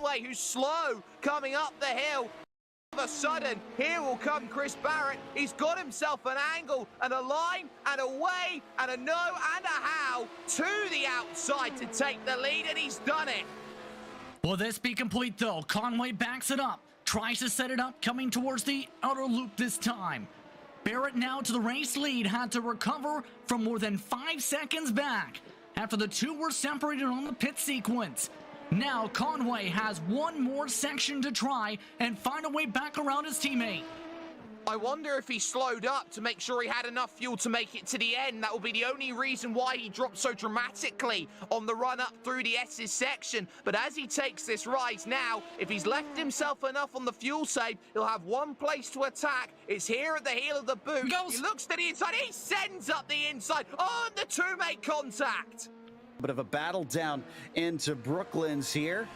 Conway, who's slow, coming up the hill. All of a sudden, here will come Chris Barrett. He's got himself an angle and a line and a way and a no and a how to the outside to take the lead, and he's done it. Will this be complete though? Conway backs it up, tries to set it up, coming towards the outer loop this time. Barrett now to the race lead, had to recover from more than 5 seconds back after the two were separated on the pit sequence. Now Conway has one more section to try and find a way back around his teammate. I wonder if he slowed up to make sure he had enough fuel to make it to the end. That will be the only reason why he dropped so dramatically on the run up through the S's section. But as he takes this rise now, if he's left himself enough on the fuel save, he'll have one place to attack. It's here at the heel of the boot. He looks to the inside. He sends up the inside. Oh, and the two make contact. Bit of a battle down into Brooklands here,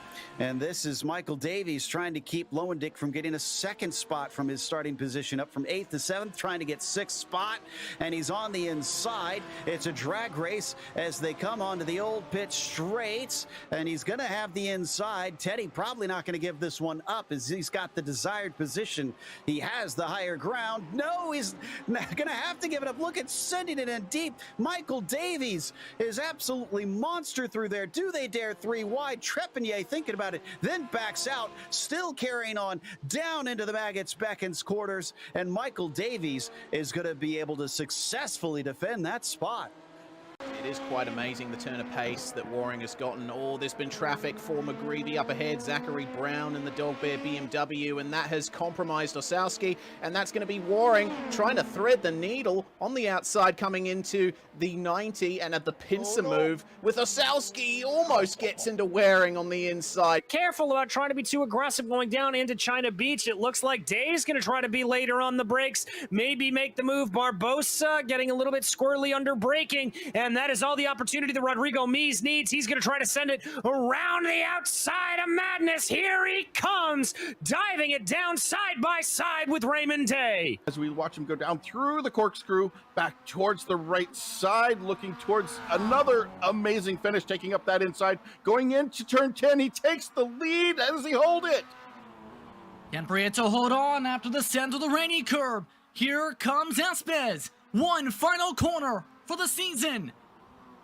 and this is Michael Davies trying to keep Lowendick from getting a second spot from his starting position, up from 8th to 7th, trying to get 6th spot, and he's on the inside. It's a drag race as they come onto the old pit straights, and he's going to have the inside. Teddy probably not going to give this one up as he's got the desired position. He has the higher ground. No, he's not going to have to give it up. Look at sending it in deep. Michael Davies is absolutely monster through there. Do they dare 3 wide? Trepanier thinking about it, then backs out, still carrying on down into the Maggots Beckons quarters, and Michael Davies is going to be able to successfully defend that spot. It is quite amazing the turn of pace that Waring has gotten. Oh, there's been traffic for McGreevy up ahead, Zachary Brown in the Dog Bear BMW, and that has compromised Osowski, and that's going to be Waring trying to thread the needle on the outside coming into the 90, and at the pincer move with Osowski, he almost gets into Waring on the inside. Careful about trying to be too aggressive going down into China Beach. It looks like Dave's going to try to be later on the brakes, maybe make the move. Barbosa getting a little bit squirrely under braking, and that is all the opportunity that Rodrigo Mies needs. He's going to try to send it around the outside of madness. Here he comes, diving it down side by side with Raymond Day. As we watch him go down through the corkscrew, back towards the right side, looking towards another amazing finish, taking up that inside, going into turn 10. He takes the lead. How does he hold it? Can Prieto hold on after the send of the rainy curb? Here comes Espez. One final corner for the season.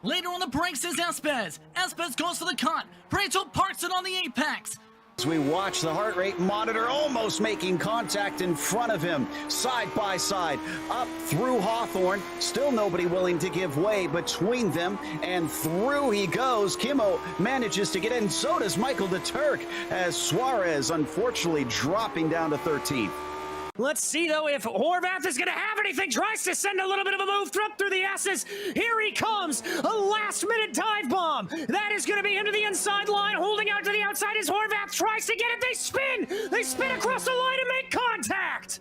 Later on the brakes is Espez. Espez goes for the cut. Prieto parks it on the apex. As we watch the heart rate monitor almost making contact in front of him, side by side, up through Hawthorne, still nobody willing to give way between them, and through he goes. Kimmo manages to get in, so does Michael the Turk, as Suarez unfortunately dropping down to 13th. Let's see, though, if Horvath is going to have anything. Tries to send a little bit of a move through the S's. Here he comes. A last-minute dive bomb. That is going to be into the inside line. Holding out to the outside as Horvath tries to get it. They spin. They spin across the line and make contact.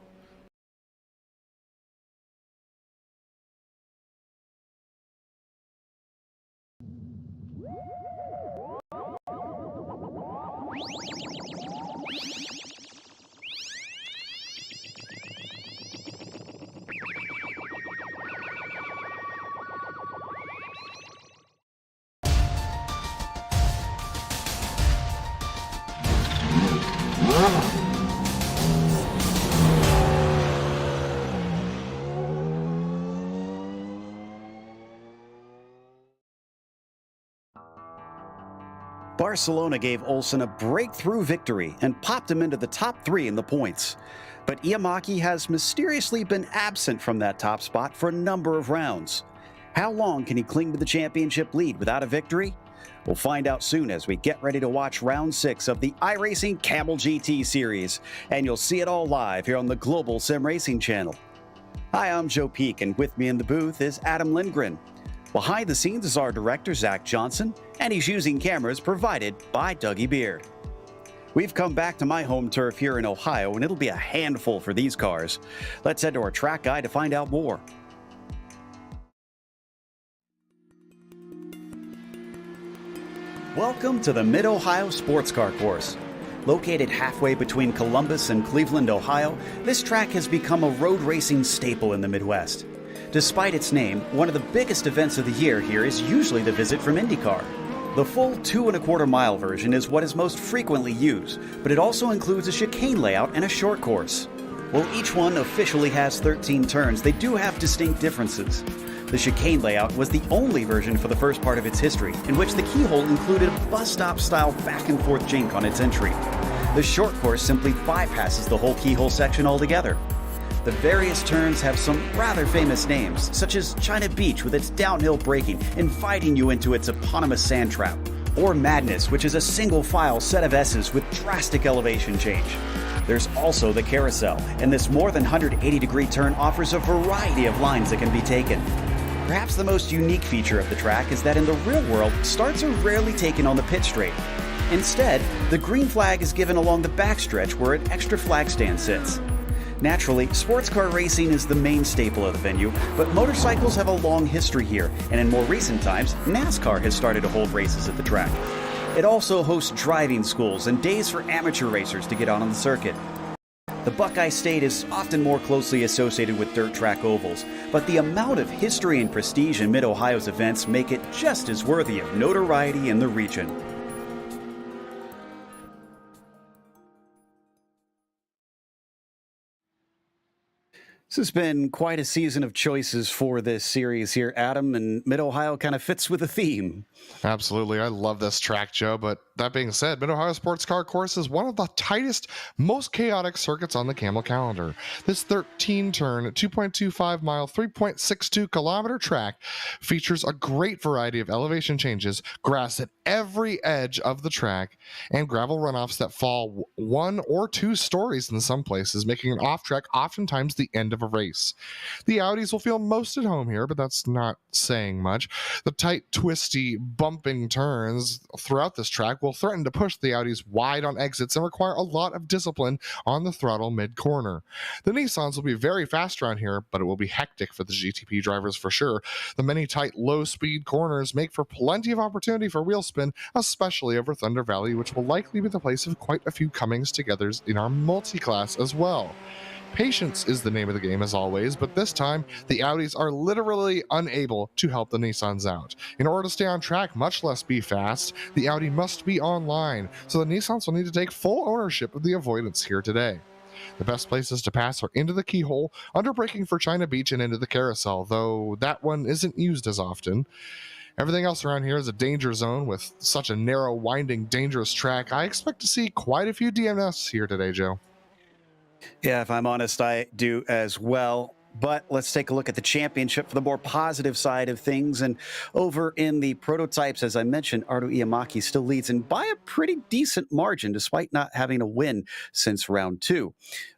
Barcelona gave Olsen a breakthrough victory and popped him into the top 3 in the points. But Iamaki has mysteriously been absent from that top spot for a number of rounds. How long can he cling to the championship lead without a victory? We'll find out soon as we get ready to watch round 6 of the iRacing Kamel GT series, and you'll see it all live here on the Global SimRacing channel. Hi, I'm Joe Peak, and with me in the booth is Adam Lindgren. Behind the scenes is our director, Zach Johnson, and he's using cameras provided by Dougie Beard. We've come back to my home turf here in Ohio, and it'll be a handful for these cars. Let's head to our track guide to find out more. Welcome to the Mid-Ohio Sports Car Course. Located halfway between Columbus and Cleveland, Ohio, this track has become a road racing staple in the Midwest. Despite its name, one of the biggest events of the year here is usually the visit from IndyCar. The full 2.25 mile version is what is most frequently used, but it also includes a chicane layout and a short course. While each one officially has 13 turns, they do have distinct differences. The chicane layout was the only version for the first part of its history, in which the keyhole included a bus stop style back and forth jink on its entry. The short course simply bypasses the whole keyhole section altogether. The various turns have some rather famous names, such as China Beach with its downhill braking, inviting you into its eponymous sand trap, or Madness, which is a single file set of S's with drastic elevation change. There's also the carousel, and this more than 180-degree turn offers a variety of lines that can be taken. Perhaps the most unique feature of the track is that in the real world, starts are rarely taken on the pit straight. Instead, the green flag is given along the backstretch where an extra flag stand sits. Naturally, sports car racing is the main staple of the venue, but motorcycles have a long history here, and in more recent times, NASCAR has started to hold races at the track. It also hosts driving schools and days for amateur racers to get on the circuit. The Buckeye State is often more closely associated with dirt track ovals, but the amount of history and prestige in Mid-Ohio's events make it just as worthy of notoriety in the region. This has been quite a season of choices for this series here, Adam, and Mid-Ohio kind of fits with the theme. Absolutely. I love this track, Joe. But that being said, Mid-Ohio Sports Car Course is one of the tightest, most chaotic circuits on the Kamel calendar. This 13-turn, 2.25-mile, 3.62-kilometer track features a great variety of elevation changes, grass at every edge of the track, and gravel runoffs that fall 1 or 2 stories in some places, making an off-track oftentimes the end of a race. The Audis will feel most at home here, but that's not saying much. The tight, twisty, bumping turns throughout this track will threaten to push the Audis wide on exits and require a lot of discipline on the throttle mid-corner. The Nissans will be very fast around here, but it will be hectic for the GTP drivers for sure. The many tight, low-speed corners make for plenty of opportunity for wheel spin, especially over Thunder Valley, which will likely be the place of quite a few comings-togethers in our multi-class as well. Patience is the name of the game as always, but this time the Audis are literally unable to help the Nissans out. In order to stay on track, much less be fast, the Audi must be online, so the Nissans will need to take full ownership of the avoidance here today. The best places to pass are into the keyhole, under braking for China Beach, and into the carousel, though that one isn't used as often. Everything else around here is a danger zone. With such a narrow, winding, dangerous track, I expect to see quite a few DNFs here today, Joe. Yeah, if I'm honest, I do as well. But let's take a look at the championship for the more positive side of things. And over in the prototypes, as I mentioned, Ardo Iamaki still leads and by a pretty decent margin, despite not having a win since round 2.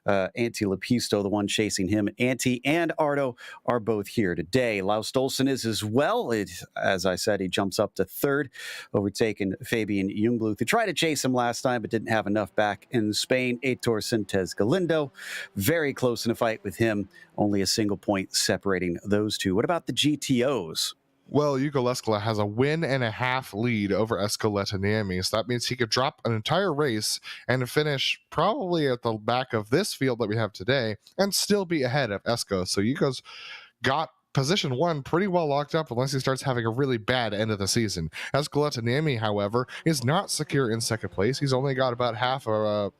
Antti Lepisto, the one chasing him. Antti and Ardo are both here today. Laus Stolson is as well. As I said, he jumps up to 3rd, overtaking Fabian Jungbluth, who tried to chase him last time but didn't have enough back in Spain. Aitor Sintes Galindo, very close in a fight with him. Only a single point separating those two. What about the GTOs? Well, Hugo Leskala has a win and a half lead over Escaleta Niemi, so that means he could drop an entire race and finish probably at the back of this field that we have today and still be ahead of Esco. So Hugo's got position 1 pretty well locked up unless he starts having a really bad end of the season. Escaleta Niemi, however, is not secure in 2nd place. He's only got about half a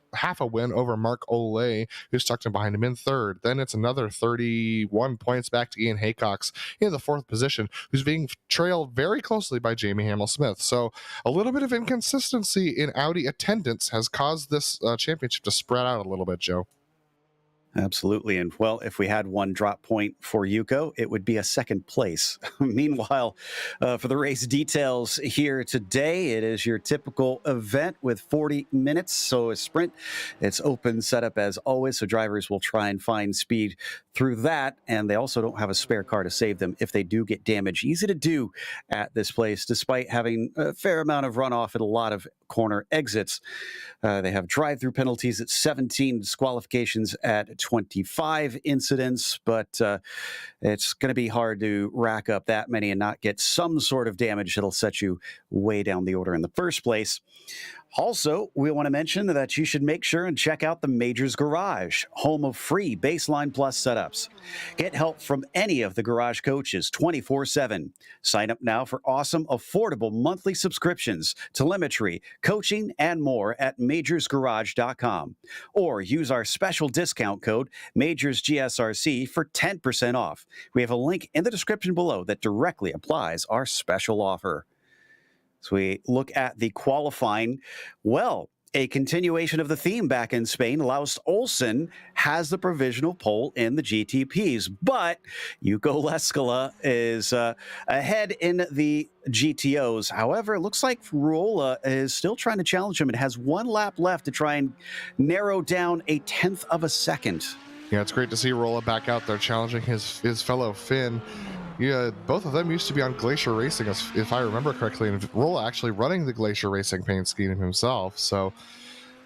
win over Mark Ole, who's tucked in behind him in 3rd. Then it's another 31 points back to Ian Haycox in the 4th position, who's being trailed very closely by Jamie Hamill-Smith. So a little bit of inconsistency in Audi attendance has caused this championship to spread out a little bit, Joe. Absolutely. And well, if we had one drop point for Yuko, it would be a 2nd place. Meanwhile, for the race details here today, it is your typical event with 40 minutes. So a sprint, it's open setup as always. So drivers will try and find speed through that. And they also don't have a spare car to save them if they do get damage. Easy to do at this place, despite having a fair amount of runoff at a lot of corner exits. They have drive-through penalties at 17, disqualifications at 25 incidents, but it's going to be hard to rack up that many and not get some sort of damage that'll set you way down the order in the first place. Also, we want to mention that you should make sure and check out the Majors Garage, home of free Baseline Plus setups. Get help from any of the garage coaches 24/7. Sign up now for awesome, affordable monthly subscriptions, telemetry, coaching, and more at majorsgarage.com. Or use our special discount code MajorsGSRC for 10% off. We have a link in the description below that directly applies our special offer. So we look at the qualifying. Well, a continuation of the theme back in Spain. Laust Olsen has the provisional pole in the GTPs, but Yuko Leskala is ahead in the GTOs. However, it looks like Ruola is still trying to challenge him. It has one lap left to try and narrow down a 1/10 of a second. Yeah, it's great to see Rolla back out there challenging his fellow Finn. Yeah, both of them used to be on Glacier Racing, if I remember correctly, and Rolla actually running the Glacier Racing paint scheme himself. So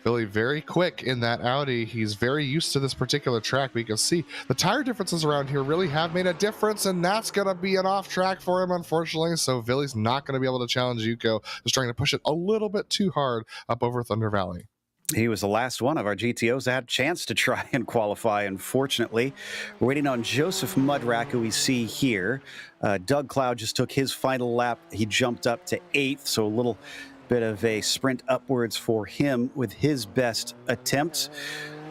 Billy very quick in that Audi. He's very used to this particular track. We can see the tire differences around here really have made a difference, and that's going to be an off track for him, unfortunately. So Billy's not going to be able to challenge Yuko. Just trying to push it a little bit too hard up over Thunder Valley. He was the last one of our GTOs that had a chance to try and qualify. Unfortunately, we're waiting on Joseph Mudrack, who we see here. Doug Cloud just took his final lap. He jumped up to 8th, so a little bit of a sprint upwards for him with his best attempts.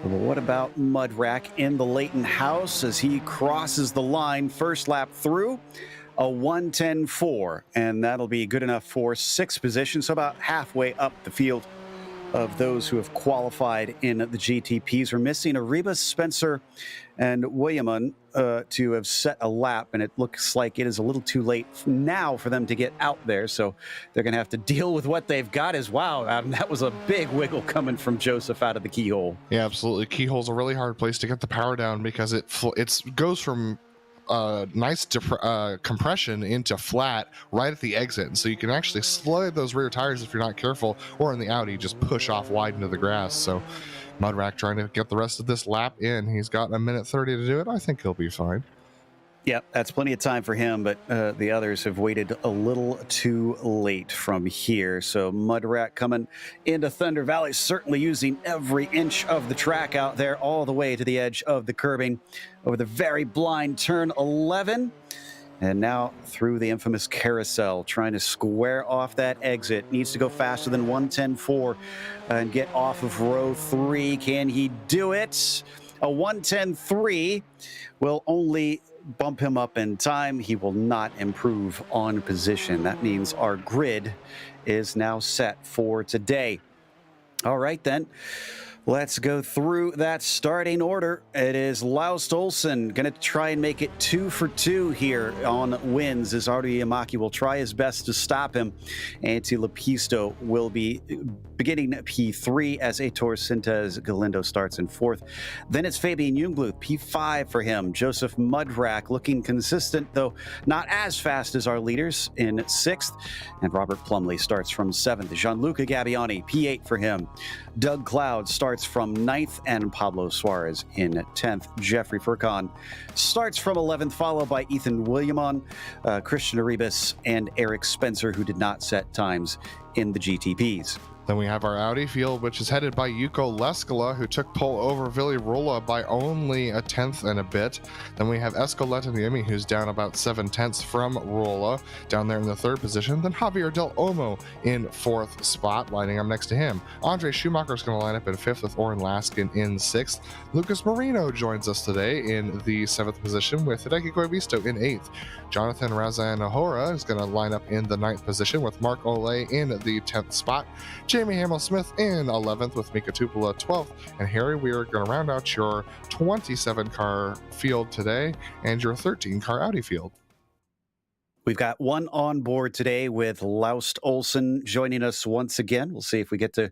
But what about Mudrack in the Leighton house as he crosses the line first lap through? A 1:10.4, and that'll be good enough for 6th position, so about halfway up the field of those who have qualified in the GTPs. We're missing Arribas, Spencer, and Williamon to have set a lap, and it looks like it is a little too late now for them to get out there, so they're going to have to deal with what they've got. Wow, that was a big wiggle coming from Joseph out of the keyhole. Yeah, absolutely. Keyhole's a really hard place to get the power down because it goes from nice compression into flat right at the exit, and so you can actually slide those rear tires if you're not careful, or in the Audi just push off wide into the grass. So Mudrack trying to get the rest of this lap in. He's got 1:30 to do it. I think he'll be fine. Yep, that's plenty of time for him, but the others have waited a little too late from here. So Mudrack coming into Thunder Valley, certainly using every inch of the track out there, all the way to the edge of the curbing over the very blind turn 11. And now through the infamous carousel, trying to square off that exit. Needs to go faster than 1:10.4 and get off of row 3. Can he do it? A 1:10.3 will only bump him up in time. He will not improve on position. That means our grid is now set for today. All right, then. Let's go through that starting order. It is Laust Olsen going to try and make it 2 for 2 here on wins, as Ardo Yamaki will try his best to stop him. Antti Lepisto will be beginning P3 as Heitor Sintes Galindo starts in 4th. Then it's Fabian Jungluth, P5 for him. Joseph Mudrack looking consistent, though not as fast as our leaders, in 6th. And Robert Plumley starts from 7th. Gianluca Gabbiani, P8 for him. Doug Cloud starts from 9th, and Pablo Suarez in 10th. Jeffrey Furkan starts from 11th, followed by Ethan Williamon, Christian Arribas, and Eric Spencer, who did not set times in the GTPs. Then we have our Audi field, which is headed by Yuko Leskala, who took pole over Vili Rolla by only 1/10 and a bit. Then we have Escoleta Niemi, who's down about 7/10 from Rolla, down there in the 3rd position. Then Javier Del Olmo in 4th spot, lining up next to him. Andre Schumacher's going to line up in 5th with Oren Laskin in 6th. Lucas Marino joins us today in the 7th position with Hideki Koivisto in 8th. Jonathan Razanahora is going to line up in the 9th position with Mark Ole in the 10th spot. Jamie Hamill-Smith in 11th with Mika Tupola 12th. And Harry, we are going to round out your 27-car field today and your 13-car Audi field. We've got one on board today with Laust Olsen joining us once again. We'll see if we get to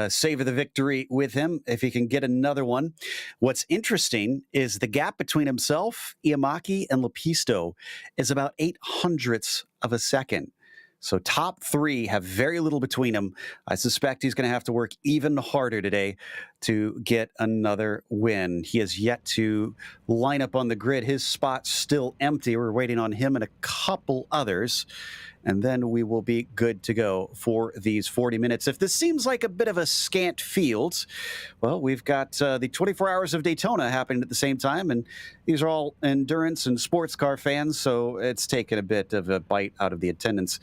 savor the victory with him, if he can get another one. What's interesting is the gap between himself, Iamaki, and Lepisto is about 0.08 of a second. So top 3 have very little between them. I suspect he's going to have to work even harder today to get another win. He has yet to line up on the grid. His spot's still empty. We're waiting on him and a couple others. and then we will be good to go for these 40 minutes. If this seems like a bit of a scant field, well, we've got the 24 Hours of Daytona happening at the same time, and these are all endurance and sports car fans, so it's taken a bit of a bite out of the attendance.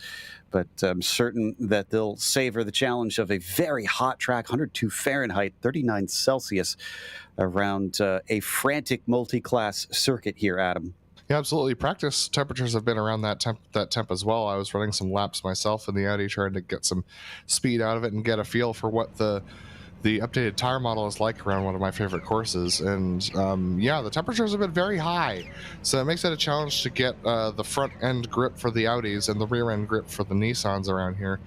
But I'm certain that they'll savor the challenge of a very hot track, 102 Fahrenheit, 39 Celsius, around a frantic multi-class circuit here, Adam. Yeah, absolutely. Practice temperatures have been around that temp as well. I was running some laps myself in the Audi, trying to get some speed out of it and get a feel for what the updated tire model is like around one of my favorite courses. And yeah, the temperatures have been very high, so it makes it a challenge to get the front end grip for the Audis and the rear end grip for the Nissans around here.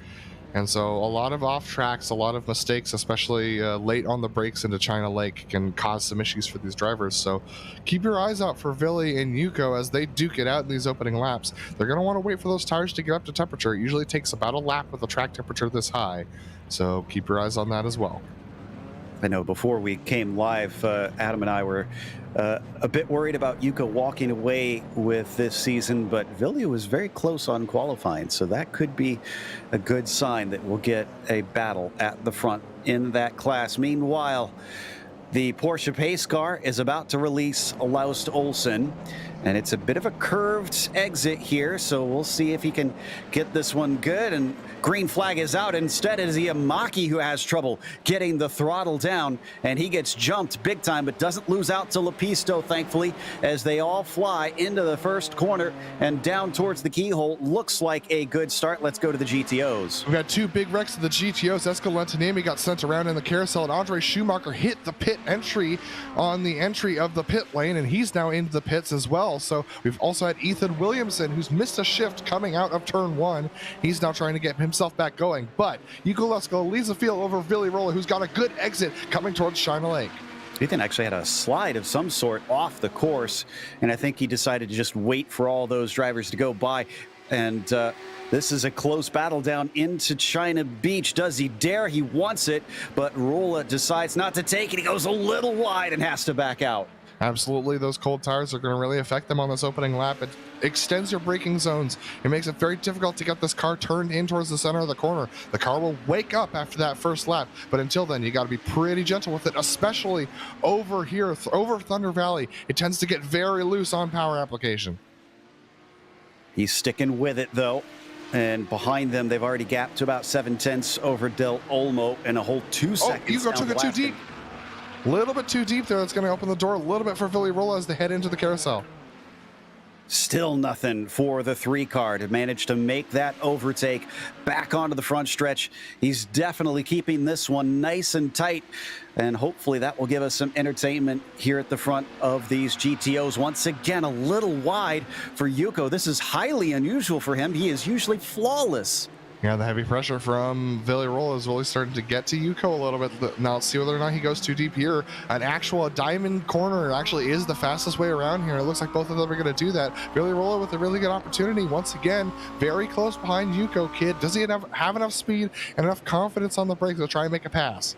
And so a lot of off tracks, a lot of mistakes, especially late on the brakes into China Lake, can cause some issues for these drivers. So keep your eyes out for Vili and Yuko as they duke it out in these opening laps. They're going to want to wait for those tires to get up to temperature. It usually takes about a lap with a track temperature this high. So keep your eyes on that as well. I know before we came live, Adam and I were a bit worried about Yuko walking away with this season, but Vili was very close on qualifying, so that could be a good sign that we'll get a battle at the front in that class. Meanwhile, the Porsche pace car is about to release Laust Olsen, and it's a bit of a curved exit here, so we'll see if he can get this one good. And green flag is out. Instead, it is Yamaki who has trouble getting the throttle down, and he gets jumped big time, but doesn't lose out to Lepisto, thankfully, as they all fly into the first corner and down towards the keyhole. Looks like a good start. Let's go to the GTOs. We've got two big wrecks of the GTOs. Esko Lentinemi got sent around in the carousel, and Andre Schumacher hit the pit entry on the entry of the pit lane, and he's now into the pits as well. So we've also had Ethan Williamson, who's missed a shift coming out of turn one. He's now trying to get himself back going, but Yuko Lesko leads the field over Vili Rolla, who's got a good exit coming towards China Lake. Ethan actually had a slide of some sort off the course, and I think he decided to just wait for all those drivers to go by. And this is a close battle down into China Beach. Does he dare? He wants it, but Rolla decides not to take it. He goes a little wide and has to back out. Absolutely, those cold tires are going to really affect them on this opening lap. It extends your braking zones. It makes it very difficult to get this car turned in towards the center of the corner. The car will wake up after that first lap, but until then, you got to be pretty gentle with it, especially over here, over Thunder Valley. It tends to get very loose on power application. He's sticking with it, though. And behind them, they've already gapped to about 7/10 over Del Olmo and a whole 2 seconds. Oh, Yuko took it too deep. A little bit too deep there. That's going to open the door a little bit for Vili Rolla as they head into the carousel. Still nothing for the 3 car to manage to make that overtake back onto the front stretch. He's definitely keeping this one nice and tight, and hopefully that will give us some entertainment here at the front of these GTOs. Once again, a little wide for Yuko. This is highly unusual for him. He is usually flawless. Yeah, the heavy pressure from Vili Rolla is really starting to get to Yuko a little bit. Now let's see whether or not he goes too deep here. A diamond corner actually is the fastest way around here. It looks like both of them are going to do that. Vili Rolla with a really good opportunity. Once again, very close behind Yuko, kid. Does he have enough speed and enough confidence on the brakes to try and make a pass?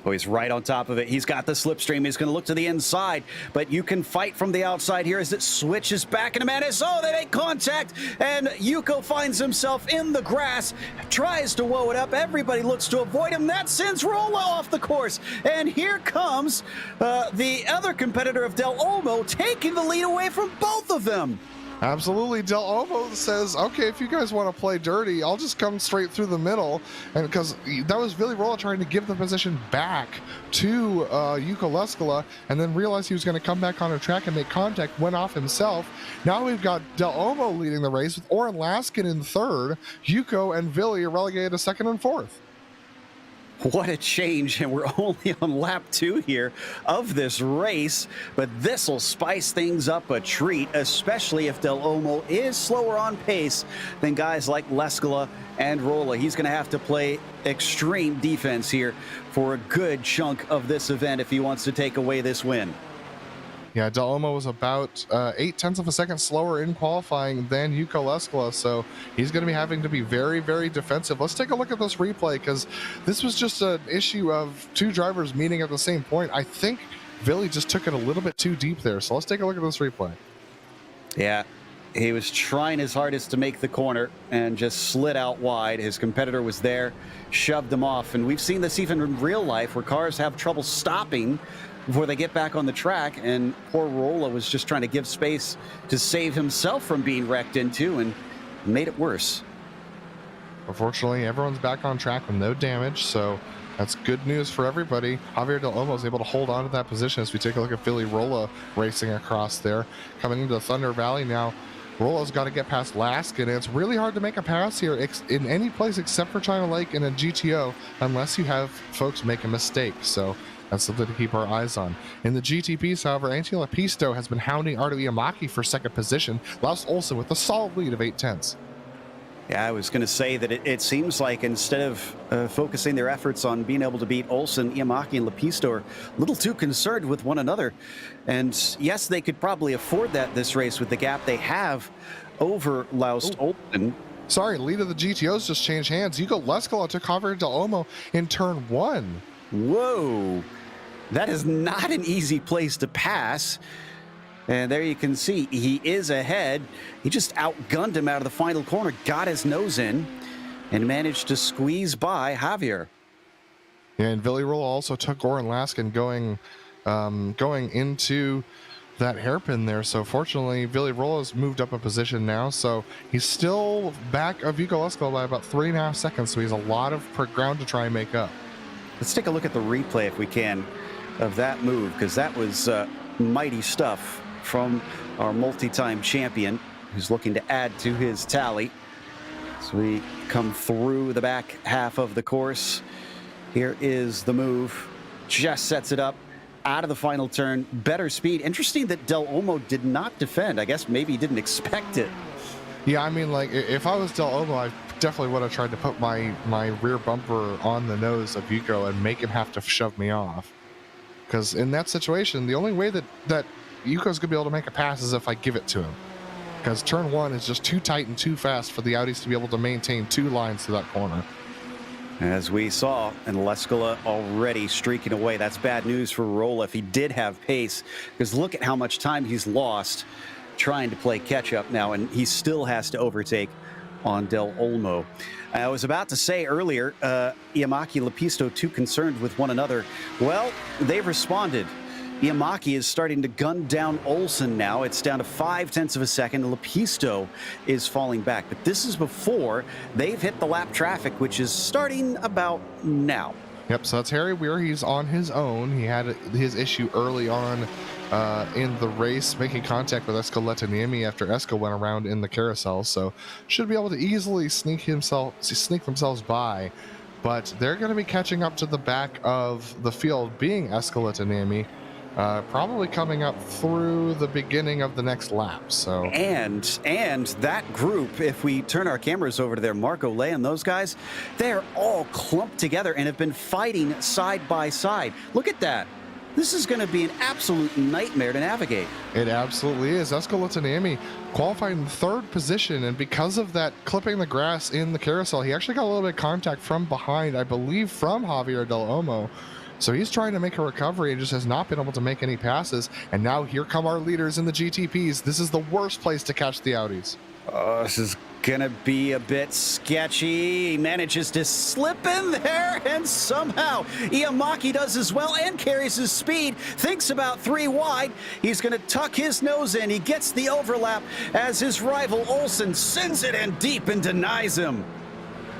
Oh, he's right on top of it. He's got the slipstream. He's going to look to the inside, but you can fight from the outside here as it switches back into Manis. Oh, they make contact, and Yuko finds himself in the grass, tries to woe it up. Everybody looks to avoid him. That sends Rolla off the course, and here comes the other competitor of Del Olmo taking the lead away from both of them. Absolutely. Del Olmo says, okay, if you guys want to play dirty, I'll just come straight through the middle. And because that was Vili Rolla trying to give the position back to Yuko Leskola, and then realized he was going to come back on the track and make contact, went off himself. Now we've got Del Olmo leading the race with Oren Laskin in third. Yuko and Vili are relegated to second and fourth. What a change, and we're only on lap 2 here of this race, but this will spice things up a treat, especially if Del Olmo is slower on pace than guys like Leskola and Rolla. He's going to have to play extreme defense here for a good chunk of this event if he wants to take away this win. Yeah, Del Olmo was about 0.8 of a second slower in qualifying than Yuko Leskola, so he's going to be having to be very, very defensive. Let's take a look at this replay, because this was just an issue of 2 drivers meeting at the same point. I think Vili just took it a little bit too deep there, so let's take a look at this replay. Yeah, He was trying his hardest to make the corner and just slid out wide. His competitor was there, shoved him off. And we've seen this even in real life where cars have trouble stopping before they get back on the track. And poor Rolla was just trying to give space to save himself from being wrecked into and made it worse. Unfortunately, everyone's back on track with no damage, so that's good news for everybody. Javier Del Olmo is able to hold on to that position as we take a look at Billy Rolla racing across there. Coming into Thunder Valley now, Rolla's got to get past Lask, and it's really hard to make a pass here in any place except for China Lake in a GTO unless you have folks make a mistake. So that's something to keep our eyes on. In the GTPs, however, Antiola Pisto has been hounding Ardo Iamaki for second position. Laus Olsen with a solid lead of 8/10. Yeah, I was going to say that it seems like instead of focusing their efforts on being able to beat Olsen, Iamaki, and Lepisto are a little too concerned with one another. And yes, they could probably afford that this race with the gap they have over Laus Olsen. Sorry, lead of the GTOs just changed hands. Hugo Lescala took Javier Del Olmo in turn 1. Whoa, that is not an easy place to pass. And there you can see he is ahead. He just outgunned him out of the final corner, got his nose in, and managed to squeeze by Javier. Yeah, and Billy Rolla also took Goran Laskin going into that hairpin there. So fortunately, Billy Rolla's moved up a position now. So he's still back of Hugo Lescala by about 3.5 seconds. So he's a lot of ground to try and make up. Let's take a look at the replay if we can of that move, because that was mighty stuff from our multi-time champion who's looking to add to his tally. So we come through the back half of the course. Here is the move. Just sets it up out of the final turn. Better speed. Interesting that Del Olmo did not defend. I guess maybe he didn't expect it. Yeah, I mean, like, if I was Del Olmo, I definitely would have tried to put my rear bumper on the nose of Hugo and make him have to shove me off. Because in that situation, the only way that Yuko's gonna be able to make a pass is if I give it to him, because turn 1 is just too tight and too fast for the Audis to be able to maintain 2 lines to that corner. As we saw, and Lescala already streaking away. That's bad news for Rolla if he did have pace, because look at how much time he's lost trying to play catch up now, and he still has to overtake on Del Olmo. I was about to say earlier, Iamaki, Lepisto too concerned with one another. Well, they've responded. Iamaki is starting to gun down Olsen now. It's down to 0.5 of a second. Lepisto is falling back. But this is before they've hit the lap traffic, which is starting about now. Yep, so that's Harry Weir. He's on his own. He had his issue early on in the race, making contact with Escaleta Niemi after Esco went around in the carousel. So should be able to easily sneak themselves by. But they're going to be catching up to the back of the field, being Escaleta Niemi. Probably coming up through the beginning of the next lap. So and that group, if we turn our cameras over to there, Marco Lay and those guys, they're all clumped together and have been fighting side by side. Look at that. This is going to be an absolute nightmare to navigate. It absolutely is. Escaleta Niemi qualified in 3rd position, and because of that clipping the grass in the carousel, he actually got a little bit of contact from behind, I believe from Javier Del Olmo. So he's trying to make a recovery and just has not been able to make any passes. And now here come our leaders in the GTPs. This is the worst place to catch the Audis. Oh, this is going to be a bit sketchy. He manages to slip in there, and somehow Iamaki does as well and carries his speed. Thinks about 3 wide. He's going to tuck his nose in. He gets the overlap as his rival Olsen sends it in deep and denies him.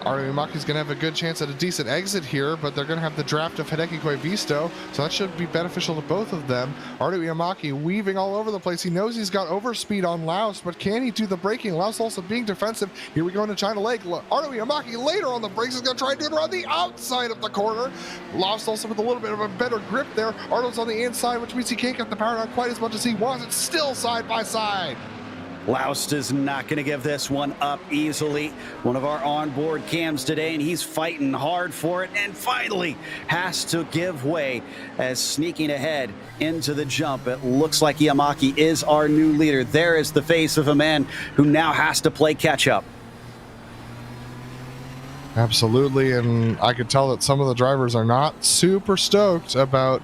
Ardo Iamaki's going to have a good chance at a decent exit here, but they're going to have the draft of Hideki Koivisto, so that should be beneficial to both of them. Ardo Iamaki weaving all over the place. He knows he's got overspeed on Laus, but can he do the braking? Laus also being defensive. Here we go into China Lake. Ardo Iamaki later on the brakes is going to try and do it around the outside of the corner. Laus also with a little bit of a better grip there. Ardo's on the inside, which means he can't get the power down quite as much as he wants. It's still side by side. Laus is not going to give this one up easily. One of our onboard cams today, and he's fighting hard for it, and finally has to give way as sneaking ahead into the jump. It looks like Iamaki is our new leader. There is the face of a man who now has to play catch up. Absolutely, and I could tell that some of the drivers are not super stoked about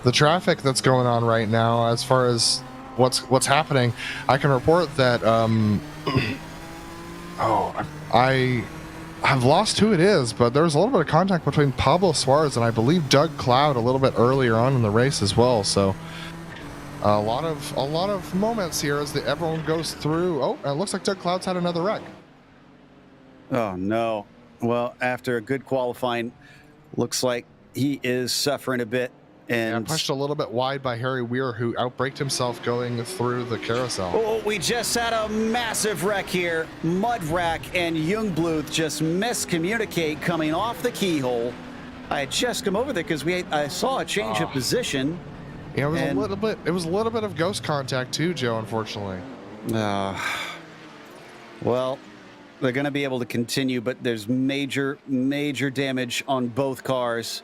the traffic that's going on right now as far as what's happening, I can report that I have lost who it is, but there was a little bit of contact between Pablo Suarez and I believe Doug Cloud a little bit earlier on in the race as well. So a lot of moments here as everyone goes through. Oh, it looks like Doug Cloud's had another wreck. Oh, no. Well, after a good qualifying, looks like he is suffering a bit. And pushed a little bit wide by Harry Weir, who outbraked himself going through the carousel. Oh, we just had a massive wreck here. Mudrak and Jungbluth just miscommunicate coming off the keyhole. I had just come over there because I saw a change of position. Yeah, it was a little bit of ghost contact too, Joe, unfortunately. Well, they're going to be able to continue, but there's major damage on both cars.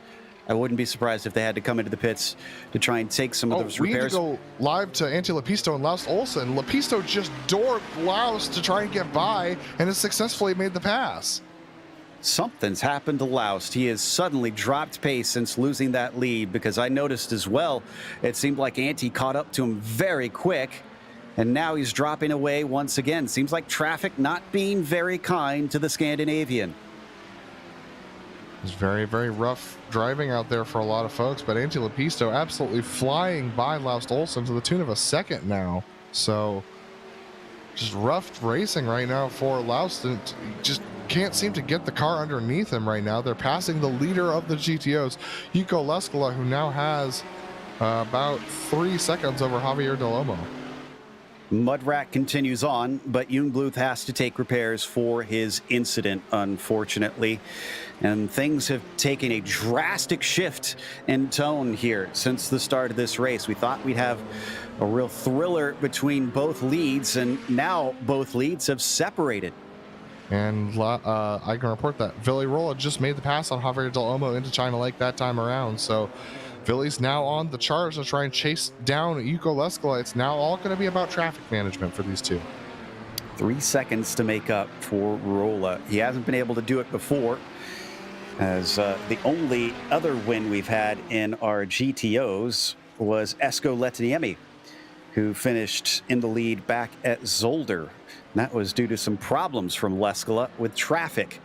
I wouldn't be surprised if they had to come into the pits to try and take some of those repairs. We need to go live to Antti Lepisto and Laust Olsen. Lepisto just doored Laust to try and get by and has successfully made the pass. Something's happened to Laust. He has suddenly dropped pace since losing that lead, because I noticed as well, it seemed like Antti caught up to him very quick, and now he's dropping away once again. Seems like traffic not being very kind to the Scandinavian. It's very, very rough driving out there for a lot of folks, but Antti Lepisto absolutely flying by Laust Olsen to the tune of a second now. So just rough racing right now for Laust, and just can't seem to get the car underneath him right now. They're passing the leader of the GTOs, Yuko Leskola, who now has about 3 seconds over Javier Delomo. Mudrak continues on, but Jungbluth has to take repairs for his incident, unfortunately. And things have taken a drastic shift in tone here since the start of this race. We thought we'd have a real thriller between both leads, and now both leads have separated. And I can report that Villy Rolla just made the pass on Javier Delomo into China Lake that time around. So Villy's now on the charge to try and chase down Yuko Leskola. It's now all going to be about traffic management for these two. 3 seconds to make up for Rolla. He hasn't been able to do it before, as the only other win we've had in our GTOs was Esko Letiniemi, who finished in the lead back at Zolder. And that was due to some problems from Leskola with traffic.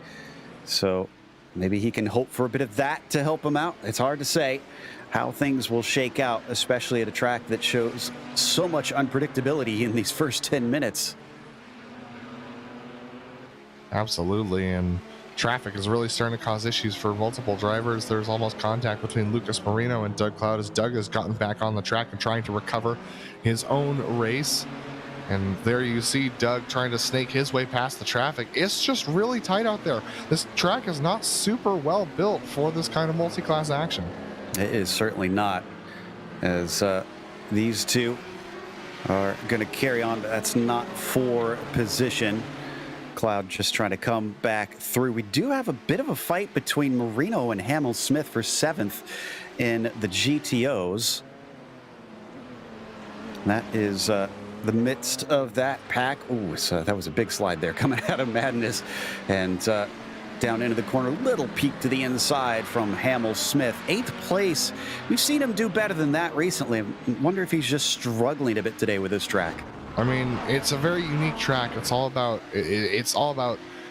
So maybe he can hope for a bit of that to help him out. It's hard to say how things will shake out, especially at a track that shows so much unpredictability in these first 10 minutes. Absolutely, and traffic is really starting to cause issues for multiple drivers. There's almost contact between Lucas Marino and Doug Cloud as Doug has gotten back on the track and trying to recover his own race. And there you see Doug trying to snake his way past the traffic. It's just really tight out there. This track is not super well built for this kind of multi-class action. It is certainly not, as these two are going to carry on. That's not for position. Cloud just trying to come back through. We do have a bit of a fight between Marino and Hamill Smith for 7th in the GTOs. That is the midst of that pack. Ooh, so that was a big slide there coming out of Madness, and down into the corner. Little peek to the inside from Hamill Smith. 8th place. We've seen him do better than that recently. I wonder if he's just struggling a bit today with this track. I mean, it's a very unique track. It's all about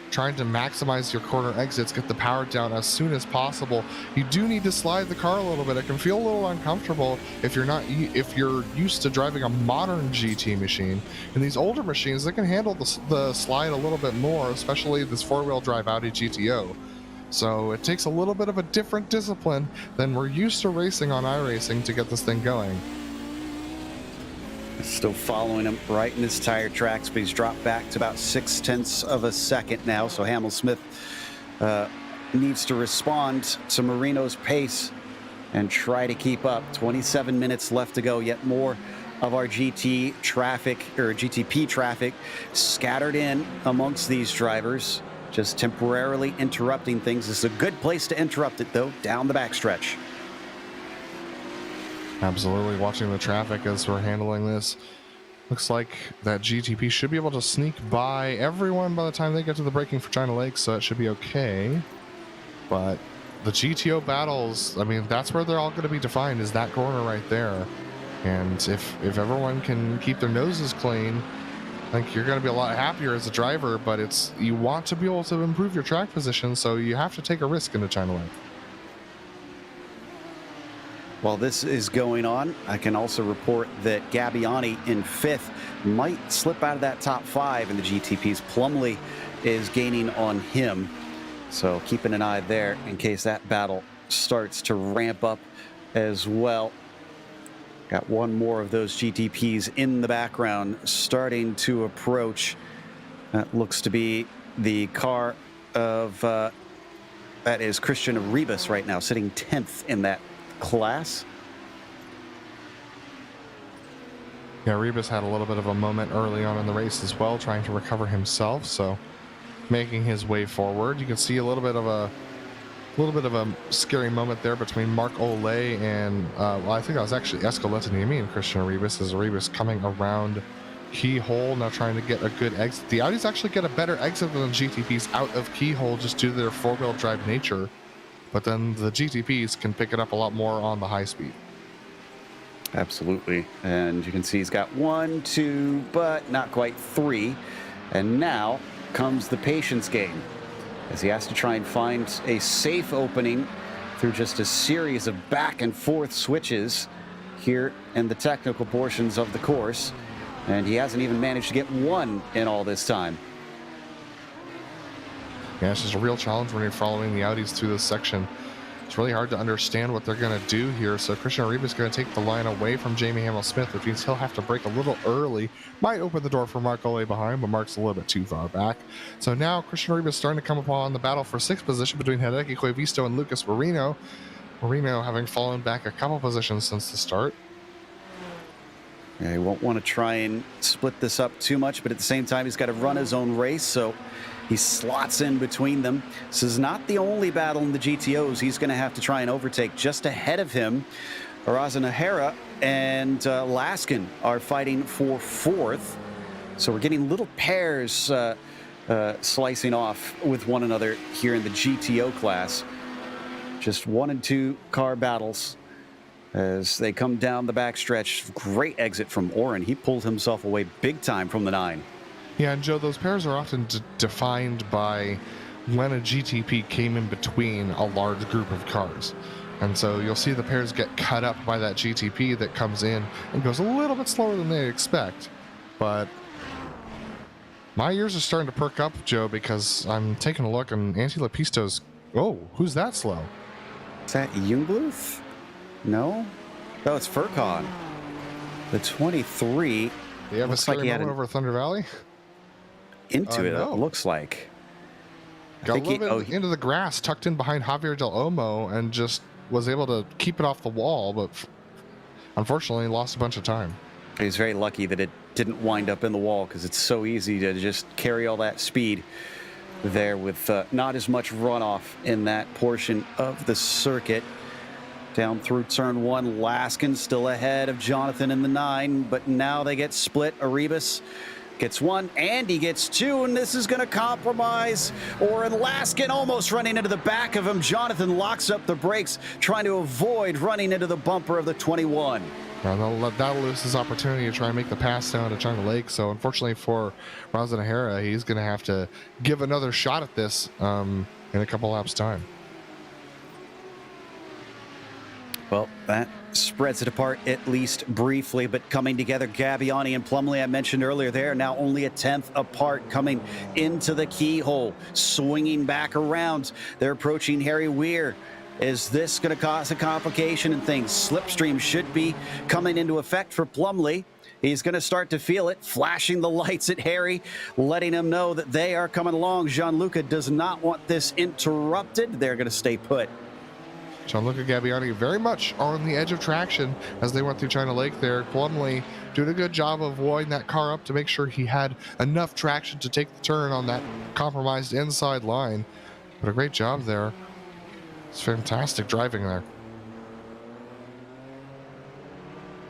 trying to maximize your corner exits, get the power down as soon as possible. You do need to slide the car a little bit. It can feel a little uncomfortable if you're used to driving a modern GT machine. And these older machines, they can handle the slide a little bit more, especially this 4-wheel drive Audi GTO. So it takes a little bit of a different discipline than we're used to racing on iRacing to get this thing going. Still following him right in his tire tracks, but he's dropped back to about 0.6 of a second now. So Hamill Smith needs to respond to Marino's pace and try to keep up. 27 minutes left to go. Yet more of our GT traffic, or GTP traffic, scattered in amongst these drivers, just temporarily interrupting things. This is a good place to interrupt it, though, down the backstretch. Absolutely, watching the traffic as we're handling this. Looks like that GTP should be able to sneak by everyone by the time they get to the braking for China Lake, so it should be okay. But the GTO battles, I mean, that's where they're all going to be defined, is that corner right there. And if everyone can keep their noses clean, I think you're going to be a lot happier as a driver, but you want to be able to improve your track position, so you have to take a risk into China Lake. While this is going on, I can also report that Gabbiani in 5th might slip out of that top 5 in the GTPs. Plumley is gaining on him, so keeping an eye there in case that battle starts to ramp up as well. Got one more of those GTPs in the background starting to approach. That looks to be the car of, that is Christian Arribas right now, sitting 10th in that class. Yeah, Arribas had a little bit of a moment early on in the race as well, trying to recover himself, so making his way forward. You can see a little bit of a scary moment there between Mark Olay and well, I think that was actually Escoletaniemi and Christian Arribas, as Arribas coming around Keyhole, now trying to get a good exit. The Audis actually get a better exit than the GTPs out of Keyhole just due to their four-wheel drive nature, but then the GTPs can pick it up a lot more on the high speed. Absolutely. And you can see he's got 1, 2, but not quite 3. And now comes the patience game, as he has to try and find a safe opening through just a series of back and forth switches here in the technical portions of the course. And he hasn't even managed to get one in all this time. Yeah, it's just a real challenge when you're following the Audis through this section. It's really hard to understand what they're going to do here. So Christian Arribas is going to take the line away from Jamie Hamill-Smith, which means he'll have to brake a little early. Might open the door for Mark Olay behind, but Mark's a little bit too far back. So now Christian Arribas is starting to come upon the battle for 6th position between Hideki Cuevisto and Lucas Marino. Marino having fallen back a couple positions since the start. Yeah, he won't want to try and split this up too much, but at the same time, he's got to run his own race, so he slots in between them. This is not the only battle in the GTOs he's going to have to try and overtake. Just ahead of him, Arazanahara and Laskin are fighting for 4th. So we're getting little pairs slicing off with one another here in the GTO class. Just 1 and 2 car battles as they come down the backstretch. Great exit from Oren. He pulled himself away big time from the 9. Yeah, and Joe, those pairs are often defined by when a GTP came in between a large group of cars. And so you'll see the pairs get cut up by that GTP that comes in and goes a little bit slower than they expect. But my ears are starting to perk up, Joe, because I'm taking a look and Antti Lepisto's... Oh, who's that slow? Is that Jungbluth? No? Oh, it's Furcon. The 23. Do you have a scary moment over Thunder Valley? Into it, no. it looks like. Got a little bit into the grass, tucked in behind Javier Del Olmo, and just was able to keep it off the wall, but unfortunately lost a bunch of time. He was very lucky that it didn't wind up in the wall, because it's so easy to just carry all that speed there with not as much runoff in that portion of the circuit. Down through turn 1, Laskin still ahead of Jonathan in the 9, but now they get split. Arribas gets 1, and he gets 2, and this is going to compromise. Oren Laskin almost running into the back of him. Jonathan locks up the brakes, trying to avoid running into the bumper of the 21. Now that'll lose his opportunity to try and make the pass down to China Lake. So unfortunately for Razanahara, he's going to have to give another shot at this in a couple laps' time. Well, that spreads it apart at least briefly, but coming together, Gabbiani and Plumley, I mentioned earlier, they're now only a 10th apart coming into the keyhole, swinging back around. They're approaching Harry Weir. Is this going to cause a complication and things? Slipstream should be coming into effect for Plumley. He's going to start to feel it, flashing the lights at Harry, letting him know that they are coming along. Gianluca does not want this interrupted. They're going to stay put. Gianluca Gabbiani very much on the edge of traction as they went through China Lake there. Plumley doing a good job of avoiding that car up to make sure he had enough traction to take the turn on that compromised inside line. But a great job there. It's fantastic driving there.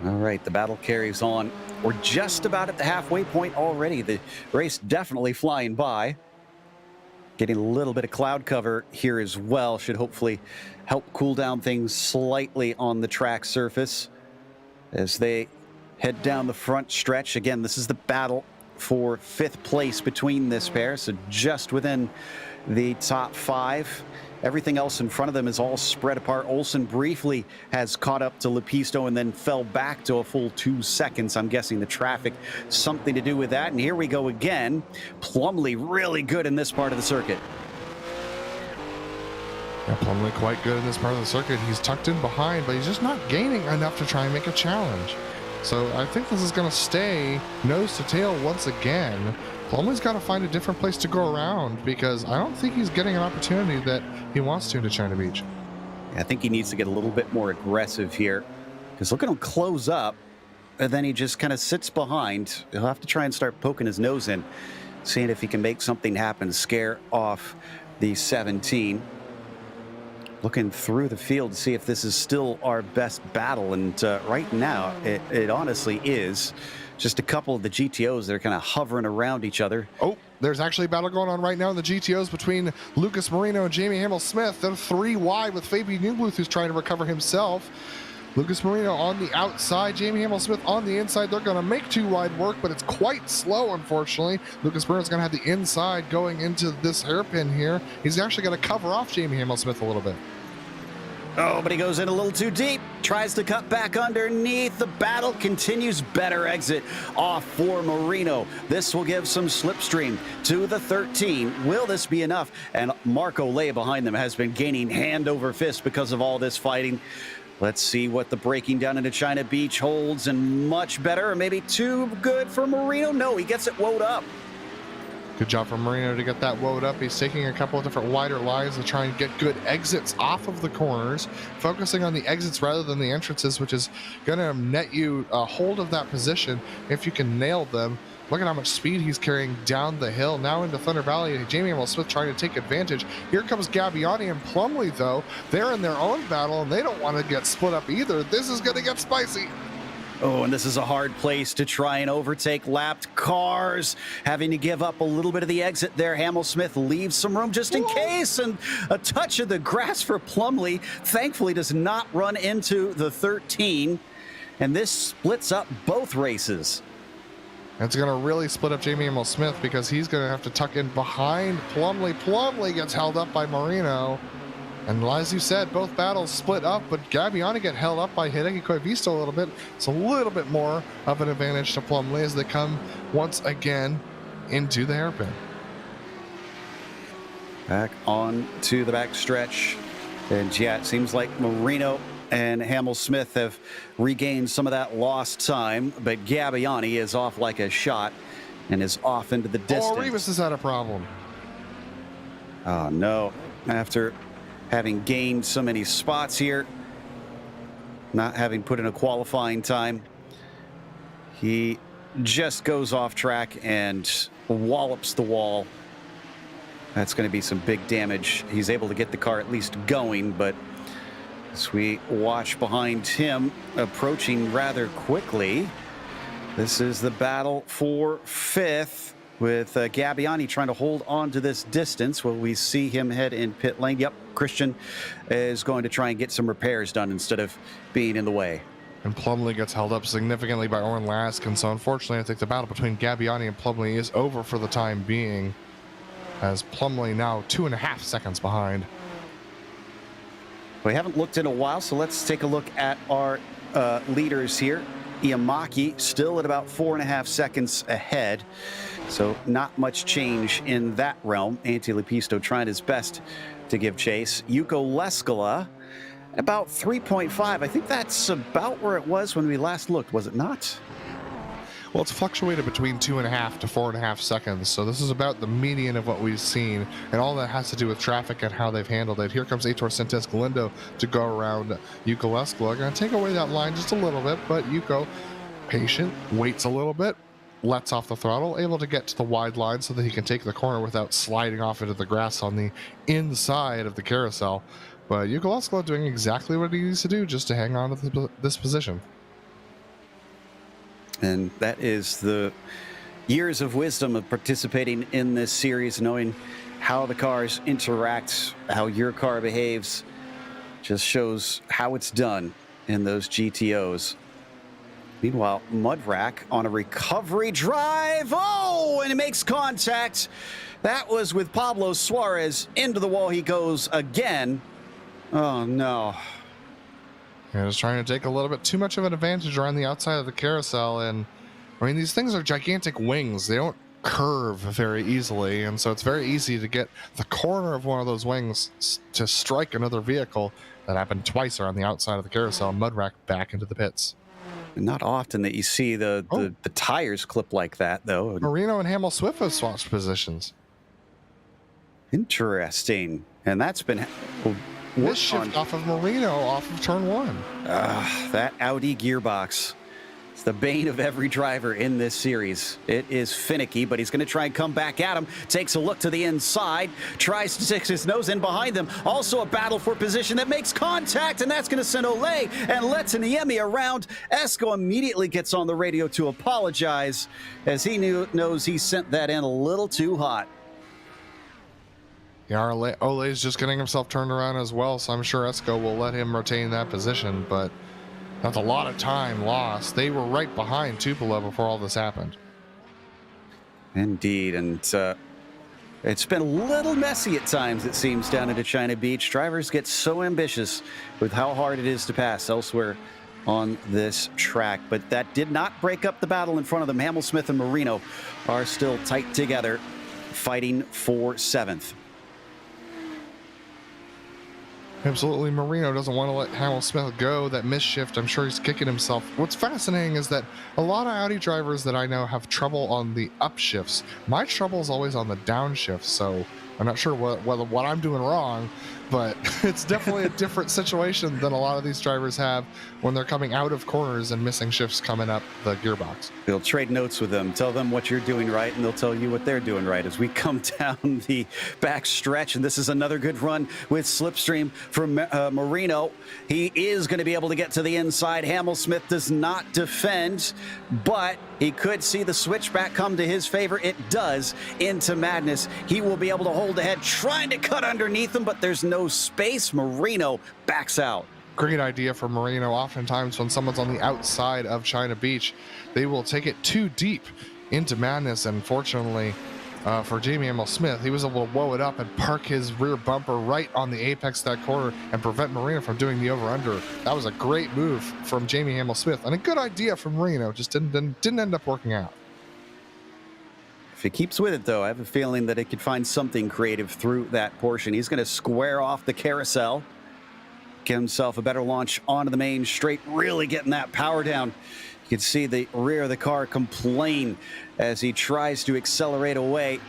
All right, the battle carries on. We're just about at the halfway point already. The race definitely flying by. Getting a little bit of cloud cover here as well should hopefully help cool down things slightly on the track surface. as they head down the front stretch. Again, this is the battle for 5th place between this pair, so just within the top 5. Everything else in front of them is all spread apart. Olsen briefly has caught up to Lepisto and then fell back to a full 2 seconds. I'm guessing the traffic, something to do with that. And here we go again. Plumlee really good in this part of the circuit. Yeah, Plumlee quite good in this part of the circuit. He's tucked in behind, but he's just not gaining enough to try and make a challenge. So I think this is going to stay nose to tail once again. Plumlee's got to find a different place to go around because I don't think he's getting an opportunity that he wants to China Beach. I think he needs to get a little bit more aggressive here because look at him close up and then he just kind of sits behind. He'll have to try and start poking his nose in, seeing if he can make something happen, scare off the 17. Looking through the field to see if this is still our best battle, and right now it honestly is. Just a couple of the GTOs that are kind of hovering around each other. Oh, there's actually a battle going on right now in the GTOs between Lucas Marino and Jamie Hamill-Smith. They're 3 wide with Fabian Newbluth, who's trying to recover himself. Lucas Marino on the outside, Jamie Hamill-Smith on the inside. They're going to make 2 wide work, but it's quite slow, unfortunately. Lucas Marino's going to have the inside going into this hairpin here. He's actually going to cover off Jamie Hamill-Smith a little bit. Oh, but he goes in a little too deep. Tries to cut back underneath. The battle continues. Better exit off for Marino. This will give some slipstream to the 13. Will this be enough? And Marco Lay behind them has been gaining hand over fist because of all this fighting. Let's see what the breaking down into China Beach holds, and much better, or maybe too good for Marino. No, he gets it woed up. Good job from Marino to get that woed up. He's taking a couple of different wider lines to try and get good exits off of the corners, focusing on the exits rather than the entrances, which is going to net you a hold of that position if you can nail them. Look at how much speed he's carrying down the hill. Now into Thunder Valley. Jamie Hamill-Smith trying to take advantage. Here comes Gabbiani and Plumlee, though. They're in their own battle, and they don't want to get split up either. This is going to get spicy. Oh, and this is a hard place to try and overtake lapped cars. Having to give up a little bit of the exit there. Hamill-Smith leaves some room just in case, and a touch of the grass for Plumlee. Thankfully does not run into the 13, and this splits up both races. It's going to really split up Jamie Hamill-Smith because he's going to have to tuck in behind Plumlee. Plumlee gets held up by Marino. And as you said, both battles split up, but Gabbiani get held up by Hideki Koivisto a little bit. It's a little bit more of an advantage to Plumlee as they come once again into the hairpin. Back on to the back stretch. And yeah, it seems like Marino and Hamill-Smith have regained some of that lost time, but Gabbiani is off like a shot and is off into the distance. Oh, Rivas has had a problem. Oh, no. After having gained so many spots here, not having put in a qualifying time, he just goes off track and wallops the wall. That's going to be some big damage. He's able to get the car at least going, but as we watch behind him approaching rather quickly, this is the battle for 5th. With Gabbiani trying to hold on to this distance. Will we see him head in pit lane? Yep, Christian is going to try and get some repairs done instead of being in the way. And Plumlee gets held up significantly by Oren Laskin. So unfortunately, I think the battle between Gabbiani and Plumlee is over for the time being, as Plumlee now 2.5 seconds behind. We haven't looked in a while, so let's take a look at our leaders here. Iamaki still at about 4.5 seconds ahead. So not much change in that realm. Antti Lepisto trying his best to give chase. Yuko Leskala about 3.5. I think that's about where it was when we last looked, was it not? Well, it's fluctuated between 2.5 to 4.5 seconds. So this is about the median of what we've seen. And all that has to do with traffic and how they've handled it. Here comes Aitor Sentes Galindo to go around Yuko Leskala. Going to take away that line just a little bit, but Yuko, patient, waits a little bit, lets off the throttle, able to get to the wide line so that he can take the corner without sliding off into the grass on the inside of the carousel. But Yuko Leskala doing exactly what he needs to do just to hang on to this position. And that is the years of wisdom of participating in this series, knowing how the cars interact, how your car behaves. Just shows how it's done in those GTOs. Meanwhile, Mudrack on a recovery drive. Oh, and it makes contact. That was with Pablo Suarez. Into the wall he goes again. Oh, no. Yeah, just trying to take a little bit too much of an advantage around the outside of the carousel. And, I mean, these things are gigantic wings. They don't curve very easily. And so it's very easy to get the corner of one of those wings to strike another vehicle. That happened twice around the outside of the carousel. Mudrack back into the pits. Not often that you see the tires clip like that, though. Marino and Hamill Swift have switched positions. Interesting. And that's been this shift off of Marino off of turn 1. That Audi gearbox. It's the bane of every driver in this series. It is finicky, but he's going to try and come back at him. Takes a look to the inside. Tries to stick his nose in behind them. Also a battle for position that makes contact, and that's going to send Ole and Letaniemi around. Esco immediately gets on the radio to apologize, as he knows he sent that in a little too hot. Yeah, Ole's just getting himself turned around as well, so I'm sure Esco will let him retain that position, but that's a lot of time lost. They were right behind Tupelo before all this happened. Indeed, and it's been a little messy at times, it seems, down into China Beach. Drivers get so ambitious with how hard it is to pass elsewhere on this track, but that did not break up the battle in front of them. Hamill Smith and Marino are still tight together, fighting for 7th. Absolutely, Marino doesn't want to let Hamill Smith go. That misshift, I'm sure he's kicking himself. What's fascinating is that a lot of Audi drivers that I know have trouble on the upshifts. My trouble is always on the downshifts, so I'm not sure what I'm doing wrong, but it's definitely a different situation than a lot of these drivers have when they're coming out of corners and missing shifts coming up the gearbox. You'll trade notes with them, tell them what you're doing right, and they'll tell you what they're doing right as we come down the back stretch. And this is another good run with Slipstream from Marino. He is going to be able to get to the inside. Hamill Smith does not defend, but he could see the switchback come to his favor. It does into Madness. He will be able to hold ahead, trying to cut underneath him, but there's no space. Marino backs out. Great idea for Marino. Oftentimes when someone's on the outside of China Beach, they will take it too deep into Madness. And fortunately for Jamie Hamill Smith, he was able to woe it up and park his rear bumper right on the apex of that corner and prevent Marino from doing the over-under. That was a great move from Jamie Hamill Smith and a good idea from Marino. Just didn't end up working out. If he keeps with it, though, I have a feeling that he could find something creative through that portion. He's going to square off the carousel, get himself a better launch onto the main straight, really getting that power down. You can see the rear of the car complain as he tries to accelerate away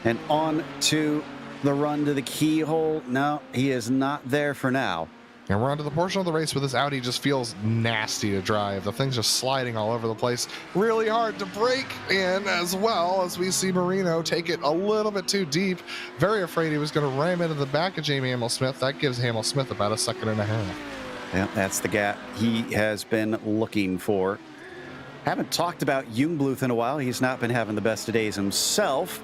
and on to the run to the keyhole. No, he is not there for now. And we're onto the portion of the race where this Audi just feels nasty to drive. The thing's just sliding all over the place. Really hard to brake in as well, as we see Marino take it a little bit too deep. Very afraid he was going to ram into the back of Jamie Hamill Smith. That gives Hamill Smith about a second and a half. Yeah, that's the gap he has been looking for. Haven't talked about Jungbluth in a while. He's not been having the best of days himself.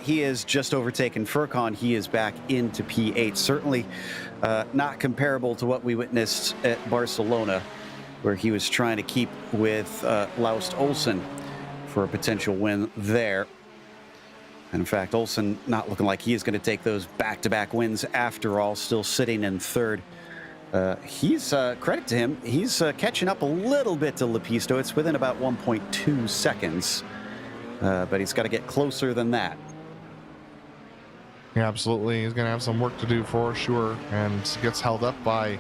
He has just overtaken Furcon. He is back into P8. Certainly not comparable to what we witnessed at Barcelona, where he was trying to keep with Laust Olsen for a potential win there. And in fact, Olsen not looking like he is going to take those back-to-back wins after all, still sitting in 3rd. He's, credit to him, he's catching up a little bit to Lepisto. It's within about 1.2 seconds, but he's got to get closer than that. Yeah, absolutely. He's going to have some work to do for sure, and gets held up by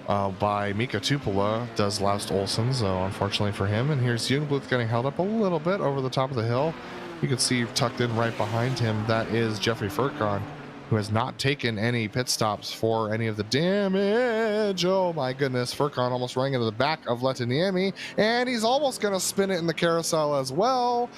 Mika Tupela, does Laust Olsen, so unfortunately for him. And here's Jungbluth getting held up a little bit over the top of the hill. You can see tucked in right behind him, that is Jeffrey Furcon, who has not taken any pit stops for any of the damage. Oh my goodness, Furcon almost ran into the back of Letaniemi, and he's almost going to spin it in the carousel as well.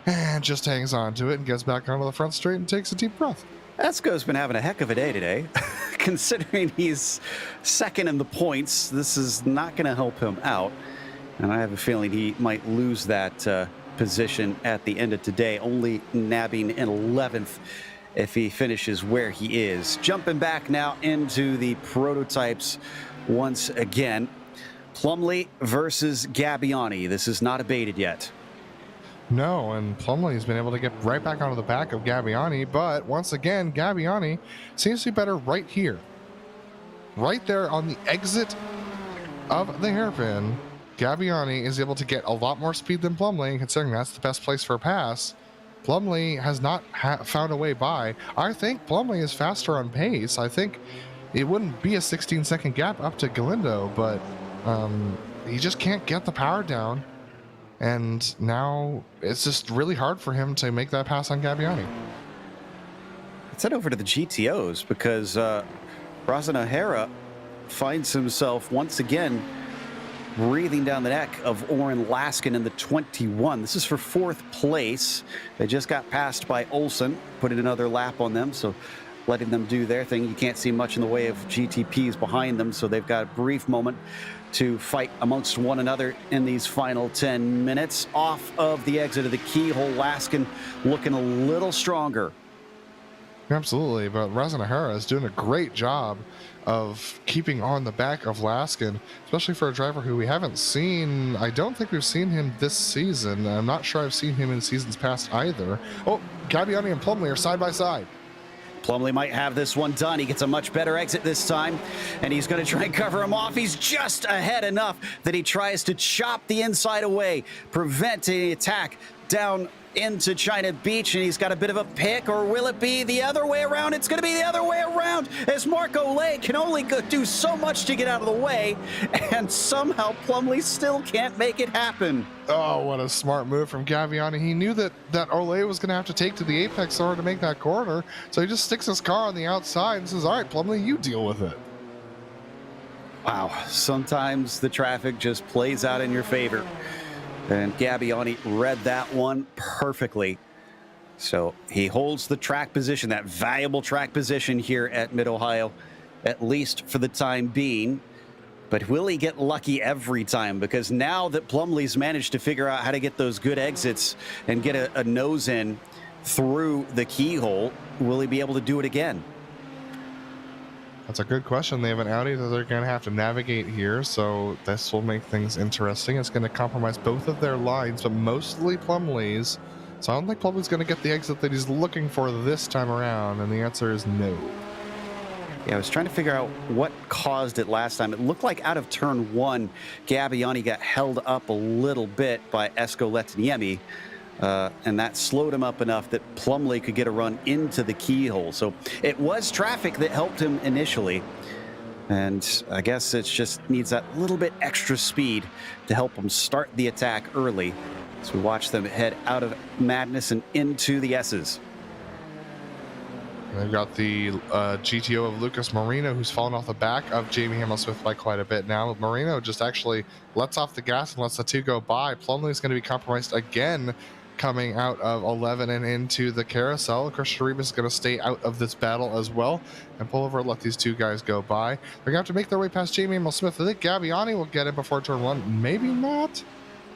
And just hangs on to it and gets back onto the front straight and takes a deep breath. Esco's been having a heck of a day today. Considering he's 2nd in the points, this is not going to help him out. And I have a feeling he might lose that position at the end of today, only nabbing in 11th if he finishes where he is. Jumping back now into the prototypes once again. Plumlee versus Gabbiani. This is not abated yet. No, and Plumlee's been able to get right back onto the back of Gabbiani, but once again, Gabbiani seems to be better right here. Right there on the exit of the hairpin, Gabbiani is able to get a lot more speed than Plumlee, considering that's the best place for a pass. Plumlee has not found a way by. I think Plumlee is faster on pace. I think it wouldn't be a 16-second gap up to Galindo, but he just can't get the power down. And now it's just really hard for him to make that pass on Gabbiani. Let's head over to the GTOs because Razan O'Hara finds himself once again breathing down the neck of Oren Laskin in the 21. This is for 4th place. They just got passed by Olsen, putting another lap on them, so letting them do their thing. You can't see much in the way of GTPs behind them, so they've got a brief moment to fight amongst one another in these final 10 minutes. Off of the exit of the keyhole, Laskin looking a little stronger. Absolutely, but Razan O'Hara is doing a great job of keeping on the back of Laskin, especially for a driver who we haven't seen. I don't think we've seen him this season. I'm not sure I've seen him in seasons past either. Oh, Gabbiani and Plumlee are side by side. Plumlee might have this one done. He gets a much better exit this time, and he's going to try and cover him off. He's just ahead enough that he tries to chop the inside away, prevent any attack down into China Beach, and he's got a bit of a pick, or will it be the other way around? It's going to be the other way around, as Marco Lay can only do so much to get out of the way, and somehow Plumlee still can't make it happen. Oh, what a smart move from Gabbiani. He knew that Olay was going to have to take to the apex in order to make that corner, so he just sticks his car on the outside and says, all right, Plumlee, you deal with it. Wow, sometimes the traffic just plays out in your favor. And Gabbiani read that one perfectly. So he holds the track position, that valuable track position here at Mid-Ohio, at least for the time being. But will he get lucky every time? Because now that Plumlee's managed to figure out how to get those good exits and get a nose in through the keyhole, will he be able to do it again? That's a good question. They have an Audi that they're going to have to navigate here, so this will make things interesting. It's going to compromise both of their lines, but mostly Plumlee's. So I don't think Plumlee's going to get the exit that he's looking for this time around, and the answer is no. Yeah, I was trying to figure out what caused it last time. It looked like out of turn 1, Gabbiani got held up a little bit by Esko Letaniemi. And that slowed him up enough that Plumlee could get a run into the keyhole. So it was traffic that helped him initially. And I guess it just needs that little bit extra speed to help him start the attack early. So we watch them head out of Madness and into the S's. They've got the GTO of Lucas Marino, who's fallen off the back of Jamie Hamel-Smith by quite a bit now. Marino just actually lets off the gas and lets the two go by. Plumlee's going to be compromised again, coming out of 11 and into the carousel. Christian Ribas is going to stay out of this battle as well and pull over and let these two guys go by. They're going to have to make their way past Jamie Hamel-Smith. I think Gabbiani will get it before turn 1. Maybe not.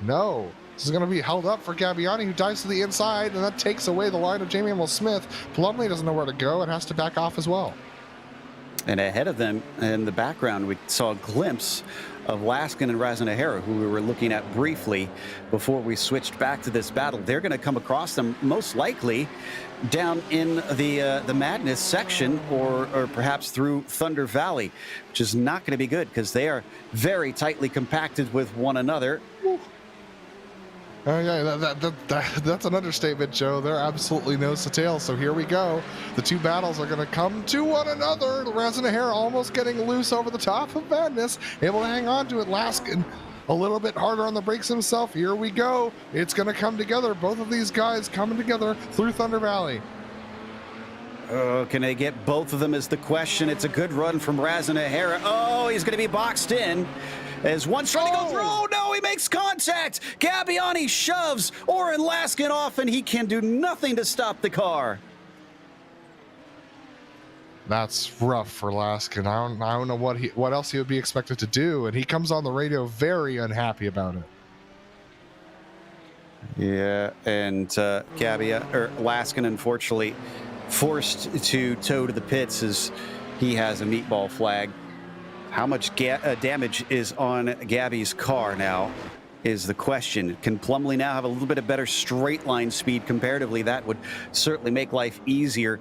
No. This is going to be held up for Gabbiani, who dives to the inside, and that takes away the line of Jamie Hamel-Smith. Plumlee doesn't know where to go and has to back off as well. And ahead of them in the background, we saw a glimpse of Laskin and Razan O'Hara, who we were looking at briefly before we switched back to this battle. They're going to come across them most likely down in the Madness section, or perhaps through Thunder Valley, which is not going to be good because they are very tightly compacted with one another. Yeah, that's an understatement, Joe. They're absolutely nose to tail. So here we go. The two battles are going to come to one another. Razan O'Hara almost getting loose over the top of Madness, able to hang on to it. Laskin a little bit harder on the brakes himself. Here we go. It's going to come together. Both of these guys coming together through Thunder Valley. Oh, can they get both of them is the question. It's a good run from Razan O'Hara. Oh, he's going to be boxed in. As one's trying to go through. Oh, no, he makes contact. Gabbiani shoves Oren Laskin off, and he can do nothing to stop the car. That's rough for Laskin. I don't know what else he would be expected to do, and he comes on the radio very unhappy about it. Yeah, and Laskin, unfortunately, forced to tow to the pits as he has a meatball flag. How much damage is on Gabby's car now is the question. Can Plumlee now have a little bit of better straight line speed comparatively? That would certainly make life easier.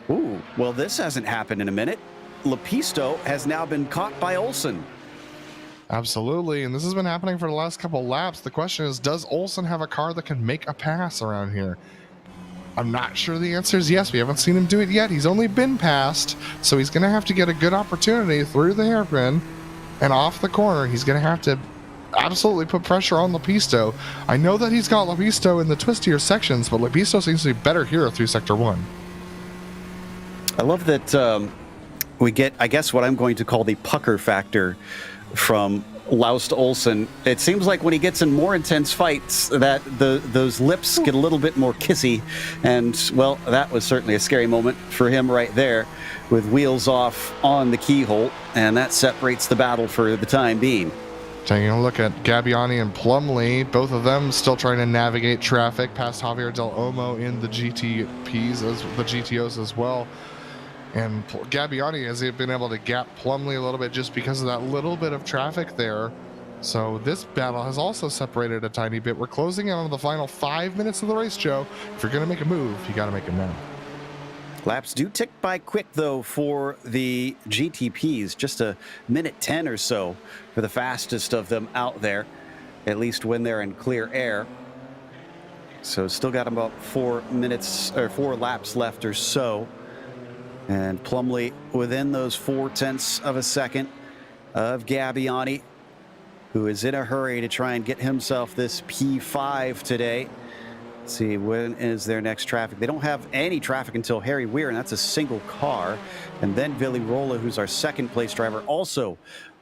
Ooh, well, this hasn't happened in a minute. Lepisto has now been caught by Olsen. Absolutely, and this has been happening for the last couple laps. The question is, does Olsen have a car that can make a pass around here? I'm not sure the answer is yes. We haven't seen him do it yet. He's only been passed, so he's going to have to get a good opportunity through the hairpin and off the corner. He's going to have to absolutely put pressure on Lepisto. I know that he's got Lepisto in the twistier sections, but Lepisto seems to be better here through Sector 1. I love that we get, I guess, what I'm going to call the pucker factor from Laust Olsen. It seems like when he gets in more intense fights that those lips get a little bit more kissy, and well, that was certainly a scary moment for him right there with wheels off on the keyhole, and that separates the battle for the time being. Taking a look at Gabbiani and Plumlee, both of them still trying to navigate traffic past Javier Del Olmo in the GTPs, the GTOs as well. And Gabbiani has been able to gap Plumlee a little bit just because of that little bit of traffic there. So this battle has also separated a tiny bit. We're closing in on the final 5 minutes of the race, Joe. If you're going to make a move, you got to make it now. Laps do tick by quick, though, for the GTPs. Just a minute 10 or so for the fastest of them out there, at least when they're in clear air. So still got about 4 minutes or 4 laps left or so. And Plumlee within those 0.4 of a second of Gabbiani, who is in a hurry to try and get himself this P5 today. Let's see, when is their next traffic? They don't have any traffic until Harry Weir, and that's a single car. And then Vili Rolla, who's our second place driver, also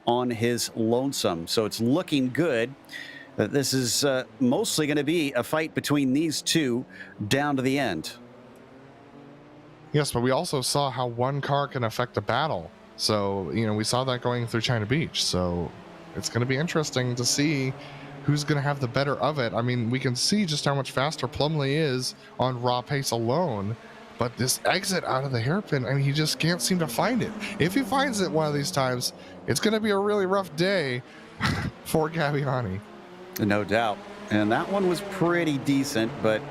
on his lonesome. So it's looking good that this is mostly going to be a fight between these two down to the end. Yes, but we also saw how one car can affect a battle. So, you know, we saw that going through China Beach. So it's going to be interesting to see who's going to have the better of it. I mean, we can see just how much faster Plumlee is on raw pace alone. But this exit out of the hairpin, I mean, he just can't seem to find it. If he finds it one of these times, it's going to be a really rough day for Gabbiani. No doubt. And that one was pretty decent, but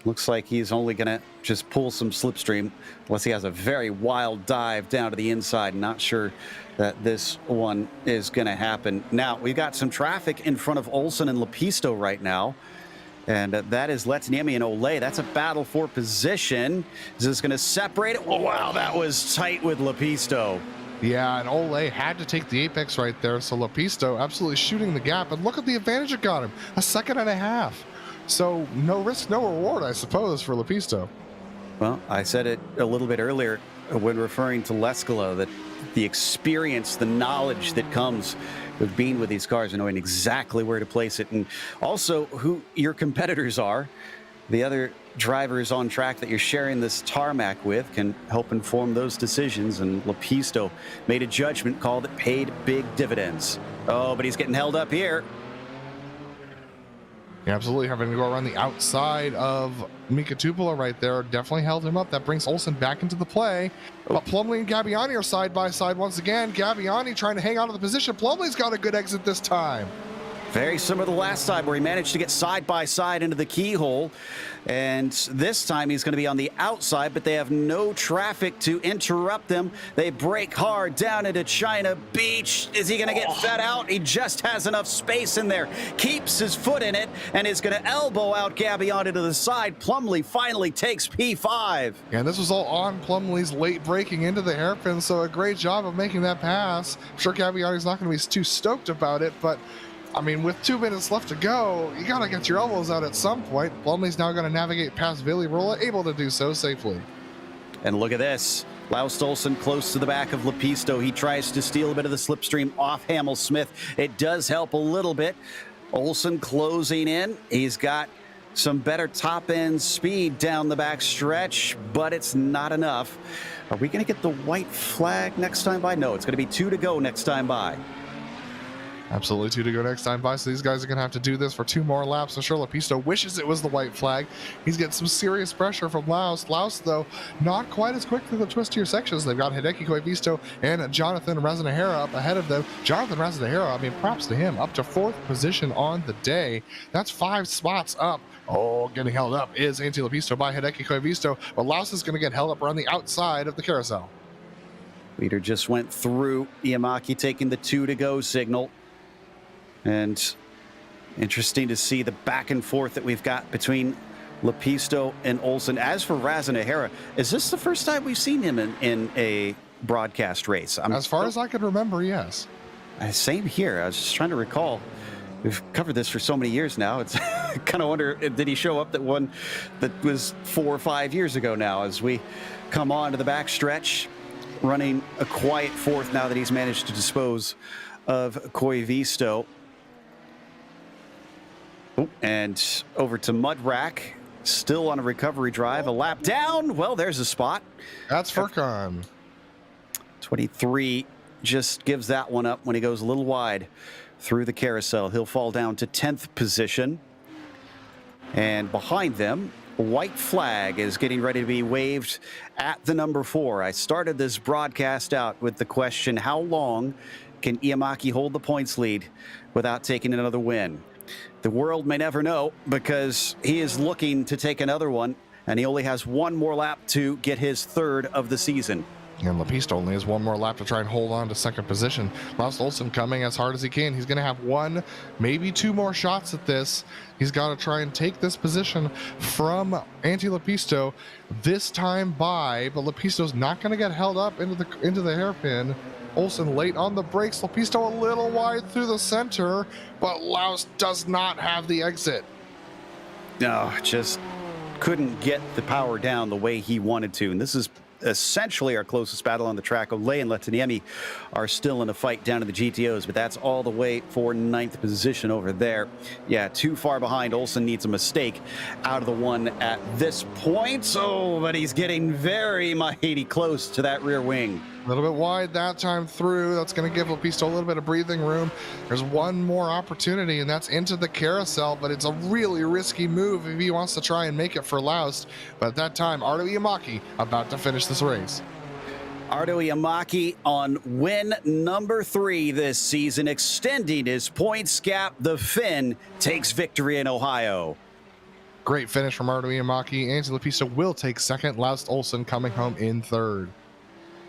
looks like he's only going to just pull some slipstream unless he has a very wild dive down to the inside. Not sure that this one is going to happen. Now, we've got some traffic in front of Olsen and Lepisto right now. And that is Letniemi and Ole. That's a battle for position. Is this going to separate it? Oh, wow, that was tight with Lepisto. Yeah, and Ole had to take the apex right there. So Lepisto absolutely shooting the gap. And look at the advantage it got him. 1.5 seconds. So no risk, no reward, I suppose, for Lepisto. Well, I said it a little bit earlier when referring to Lescala, that the experience, the knowledge that comes with being with these cars and knowing exactly where to place it, and also who your competitors are, the other drivers on track that you're sharing this tarmac with, can help inform those decisions. And Lepisto made a judgment call that paid big dividends. Oh, but he's getting held up here. Yeah, absolutely, having to go around the outside of Mika Tupola right there definitely held him up. That brings Olsen back into the play. But Plumlee and Gabbiani are side by side once again. Gabbiani trying to hang on to the position. Plumlee's got a good exit this time. Very similar to the last time where he managed to get side by side into the keyhole. And this time he's going to be on the outside, but they have no traffic to interrupt them. They brake hard down into China Beach. Is he going to get fed out? He just has enough space in there. Keeps his foot in it and is going to elbow out Gabbiani to the side. Plumlee finally takes P5. Yeah, and this was all on Plumlee's late braking into the hairpin, so a great job of making that pass. I'm sure Gabbiani's not going to be too stoked about it, but I mean, with 2 minutes left to go, you got to get your elbows out at some point. Plumlee's now going to navigate past Vili Rolla, able to do so safely. And look at this. Laust Olsen close to the back of Lepisto. He tries to steal a bit of the slipstream off Hamill Smith. It does help a little bit. Olsen closing in. He's got some better top end speed down the back stretch, but it's not enough. Are we going to get the white flag next time by? No, it's going to be 2 to go next time by. Absolutely 2 to go next time by, so these guys are going to have to do this for 2 more laps. I'm sure Lepisto wishes it was the white flag. He's getting some serious pressure from Laos. Laos, though, not quite as quick through the twistier sections. They've got Hideki Koivisto and Jonathan Razanahera up ahead of them. Jonathan Razanahera, I mean, props to him, up to 4th position on the day. That's 5 spots up. Oh, getting held up is Antti Lepisto by Hideki Koivisto, but Laos is going to get held up around the outside of the carousel. Leader just went through. Iamaki taking the 2 to go signal. And interesting to see the back and forth that we've got between Lepisto and Olsen. As for Razanahera, is this the first time we've seen him in a broadcast race? As far as I can remember, yes. Same here. I was just trying to recall. We've covered this for so many years now. It's kind of wonder, did he show up that one that was 4 or 5 years ago now, as we come on to the back stretch, running a quiet 4th now that he's managed to dispose of Koivisto. Oh, and over to Mudrack, still on a recovery drive, a lap down. Well, there's a spot. That's Furkan. 23 just gives that one up when he goes a little wide through the carousel. He'll fall down to 10th position. And behind them, white flag is getting ready to be waved at the number 4. I started this broadcast out with the question, how long can Iamaki hold the points lead without taking another win? The world may never know, because he is looking to take another one, and he only has 1 more lap to get his 3rd of the season. And Lepisto only has 1 more lap to try and hold on to 2nd position. Laos Olsen coming as hard as he can. He's going to have 1, maybe 2 more shots at this. He's got to try and take this position from Antti Lepisto this time by, but Lepisto's not going to get held up into the hairpin. Olsen late on the brakes. Lepisto a little wide through the center, but Laos does not have the exit. No, just couldn't get the power down the way he wanted to. And this is essentially our closest battle on the track. Olay and Letaniemi are still in a fight down in the GTOs, but that's all the way for 9th position over there. Yeah, too far behind. Olsen needs a mistake out of the one at this point. Oh, but he's getting very mighty close to that rear wing. A little bit wide that time through. That's going to give Lepisto a little bit of breathing room. There's 1 more opportunity, and that's into the carousel, but it's a really risky move if he wants to try and make it for Laos. But at that time, Arto Iamaki about to finish this race. Arto Iamaki on win number 3 this season, extending his points gap. The Finn takes victory in Ohio. Great finish from Arto Iamaki. Antti Lepisto will take 2nd. Laos Olsen coming home in 3rd.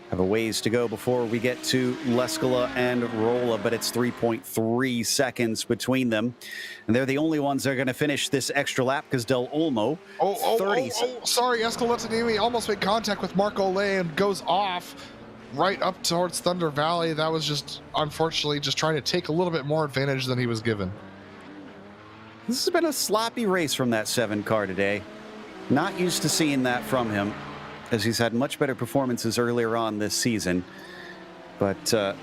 Have a ways to go before we get to Leskala and Rolla, but it's 3.3 seconds between them. And they're the only ones that are going to finish this extra lap, because Del Olmo, 30. Sorry, Escalante almost made contact with Mark Olay and goes off right up towards Thunder Valley. That was just, unfortunately, just trying to take a little bit more advantage than he was given. This has been a sloppy race from that 7 car today. Not used to seeing that from him, as he's had much better performances earlier on this season. But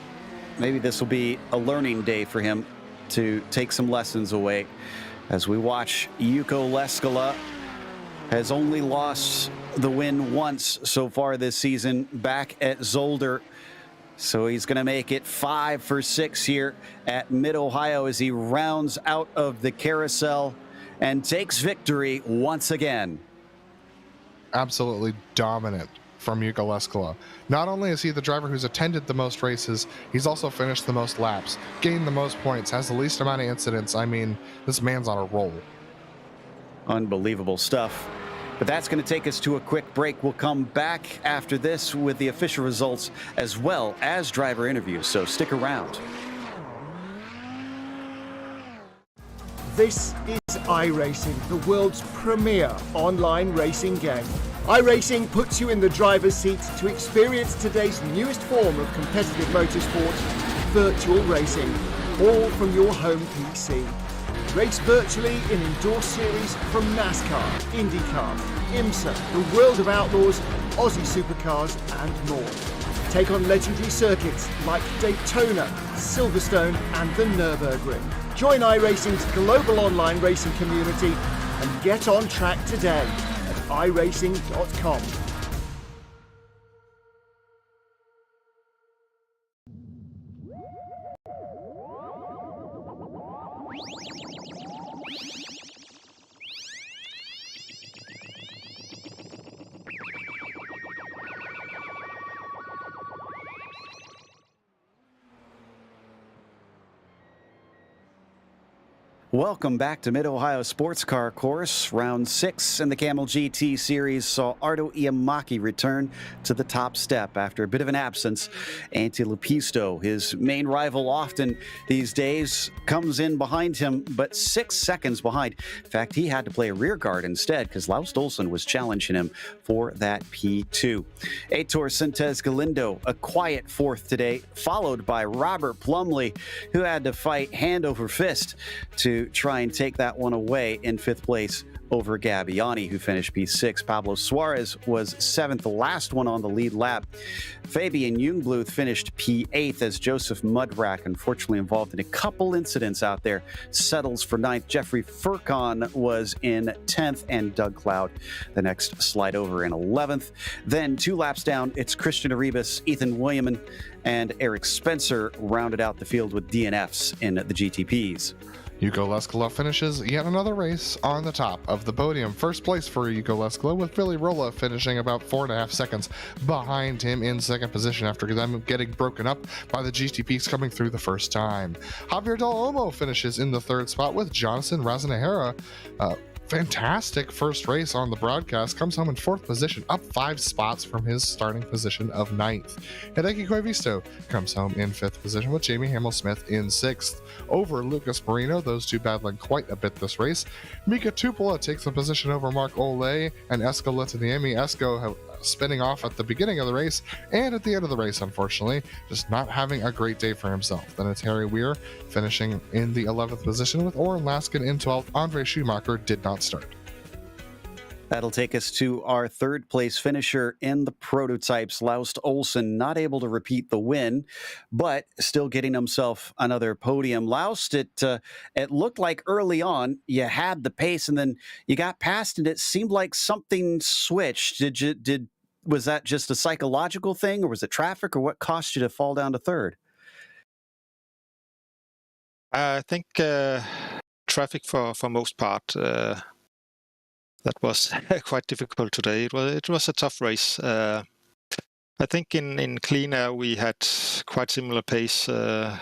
maybe this will be a learning day for him to take some lessons away, as we watch Yuko Leskala has only lost the win once so far this season back at Zolder. So he's going to make it 5 for 6 here at Mid-Ohio as he rounds out of the carousel and takes victory once again. Absolutely dominant from Yuko Leskala. Not only is he the driver who's attended the most races, he's also finished the most laps, gained the most points, has the least amount of incidents. I mean, this man's on a roll. Unbelievable stuff. But that's going to take us to a quick break. We'll come back after this with the official results as well as driver interviews, so stick around. This is iRacing, the world's premier online racing game. iRacing puts you in the driver's seat to experience today's newest form of competitive motorsport, virtual racing, all from your home PC. Race virtually in endorsed series from NASCAR, IndyCar, IMSA, the World of Outlaws, Aussie Supercars and more. Take on legendary circuits like Daytona, Silverstone and the Nürburgring. Join iRacing's global online racing community and get on track today at iRacing.com. Welcome back to Mid-Ohio Sports Car Course. Round 6 in the Kamel GT Series saw Ardo Iamaki return to the top step after a bit of an absence. Antti Lupisto, his main rival often these days, comes in behind him, but 6 seconds behind. In fact, he had to play a rear guard instead because Laust Olsen was challenging him for that P2. Heitor Sintez Galindo, a quiet fourth today, followed by Robert Plumley, who had to fight hand over fist to try and take that one away in 5th place over Gabbiani, who finished P6. Pablo Suarez was 7th, the last one on the lead lap. Fabian Jungbluth finished P8 as Joseph Mudrack, unfortunately involved in a couple incidents out there, settles for 9th. Jeffrey Furcon was in 10th, and Doug Cloud, the next slide over, in 11th. Then 2 laps down, it's Christian Arribas, Ethan Williamson, and Eric Spencer rounded out the field with DNFs in the GTPs. Yuko Leskala finishes yet another race on the top of the podium. First place for Yuko Leskala, with Billy Rolla finishing about 4.5 seconds behind him in second position after them getting broken up by the GTPs coming through the first time. Javier Del Olmo finishes in the 3rd spot with Jonathan Razanahera. Fantastic first race on the broadcast, comes home in 4th position, up 5 spots from his starting position of 9th. Hideki Koivisto comes home in 5th position with Jamie Hamill-Smith in 6th. Over Lucas Marino, those two battling quite a bit this race. Mika Tupola takes the position over Mark Ole and Esko Letaniemi. Esko spinning off at the beginning of the race and at the end of the race, unfortunately, just not having a great day for himself. Then it's Harry Weir finishing in the 11th position with Oren Laskin in 12th. Andre Schumacher did not start. That'll take us to our 3rd place finisher in the prototypes. Laust Olsen not able to repeat the win, but still getting himself another podium. Laust, it looked like early on you had the pace and then you got past and it seemed like something switched. Was that just a psychological thing, or was it traffic, or what cost you to fall down to 3rd? I think traffic for most part. That was quite difficult today. It was a tough race. I think in clean air we had quite similar pace, the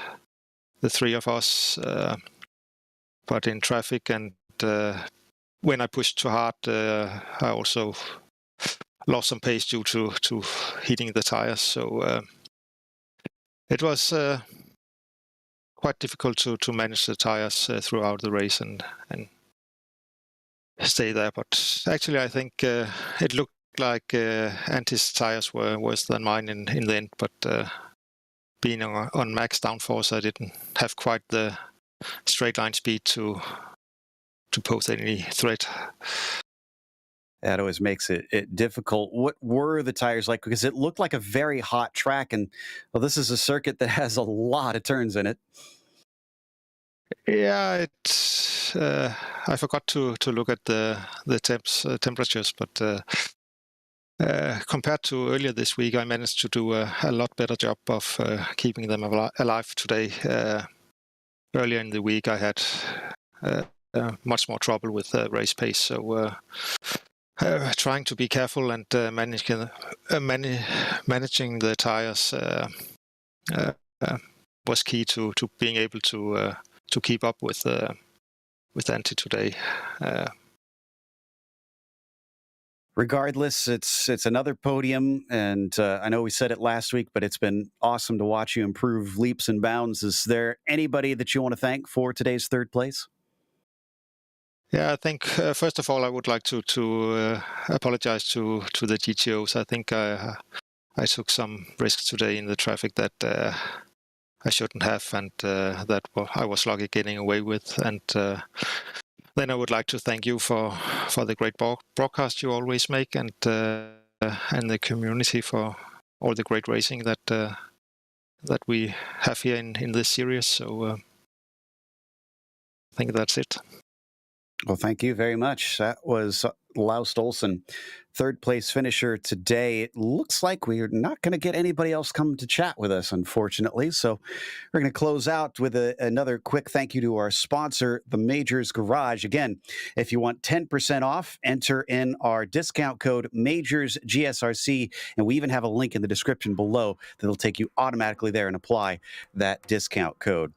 3 of us, but in traffic and when I pushed too hard, I also lost some pace due to hitting the tires. So it was quite difficult to manage the tires throughout the race and stay there. But actually, I think it looked like Anti's tires were worse than mine in the end. But being on max downforce, I didn't have quite the straight line speed to pose any threat. That always makes it difficult. What were the tires like? Because it looked like a very hot track, and well, this is a circuit that has a lot of turns in it. Yeah, I forgot to look at the temperatures, but compared to earlier this week, I managed to do a lot better job of keeping them alive today. Earlier in the week, I had much more trouble with race pace, so trying to be careful and managing the tires was key to being able to keep up with Antti today. Regardless, it's another podium, and I know we said it last week, but it's been awesome to watch you improve leaps and bounds. Is there anybody that you want to thank for today's 3rd place? Yeah, I think first of all I would like to apologize to the GTOs. I think I took some risks today in the traffic that I shouldn't have, and that I was lucky getting away with. And then I would like to thank you for the great broadcast you always make, and the community for all the great racing that we have here in this series. So I think that's it. Well, thank you very much. That was Laust Olsen, 3rd place finisher today. It looks like we're not going to get anybody else come to chat with us, unfortunately. So we're going to close out with another quick thank you to our sponsor, the Majors Garage. Again, if you want 10% off, enter in our discount code MajorsGSRC, and we even have a link in the description below that'll take you automatically there and apply that discount code.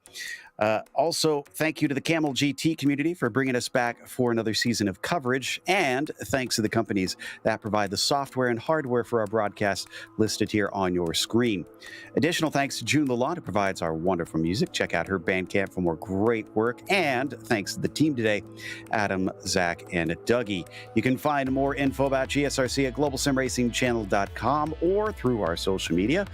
Also, thank you to the Kamel GT community for bringing us back for another season of coverage, and thanks to the companies that provide the software and hardware for our broadcast listed here on your screen. Additional thanks to June Lalonde, who provides our wonderful music. Check out her Bandcamp for more great work, and thanks to the team today, Adam, Zach, and Dougie. You can find more info about GSRC at globalsimracingchannel.com or through our social media,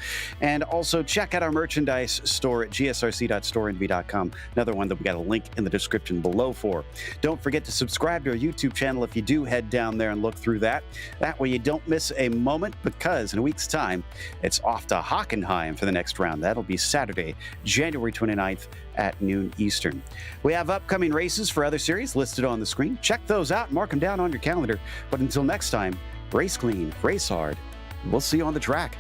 and also check out our merchandise store at gsrc.storeenvy.com. Another one that we got a link in the description below for. Don't forget to subscribe to our YouTube channel if you do head down there and look through that. That way you don't miss a moment, because in a week's time, it's off to Hockenheim for the next round. That'll be Saturday, January 29th at noon Eastern. We have upcoming races for other series listed on the screen. Check those out, mark them down on your calendar. But until next time, race clean, race hard. We'll see you on the track.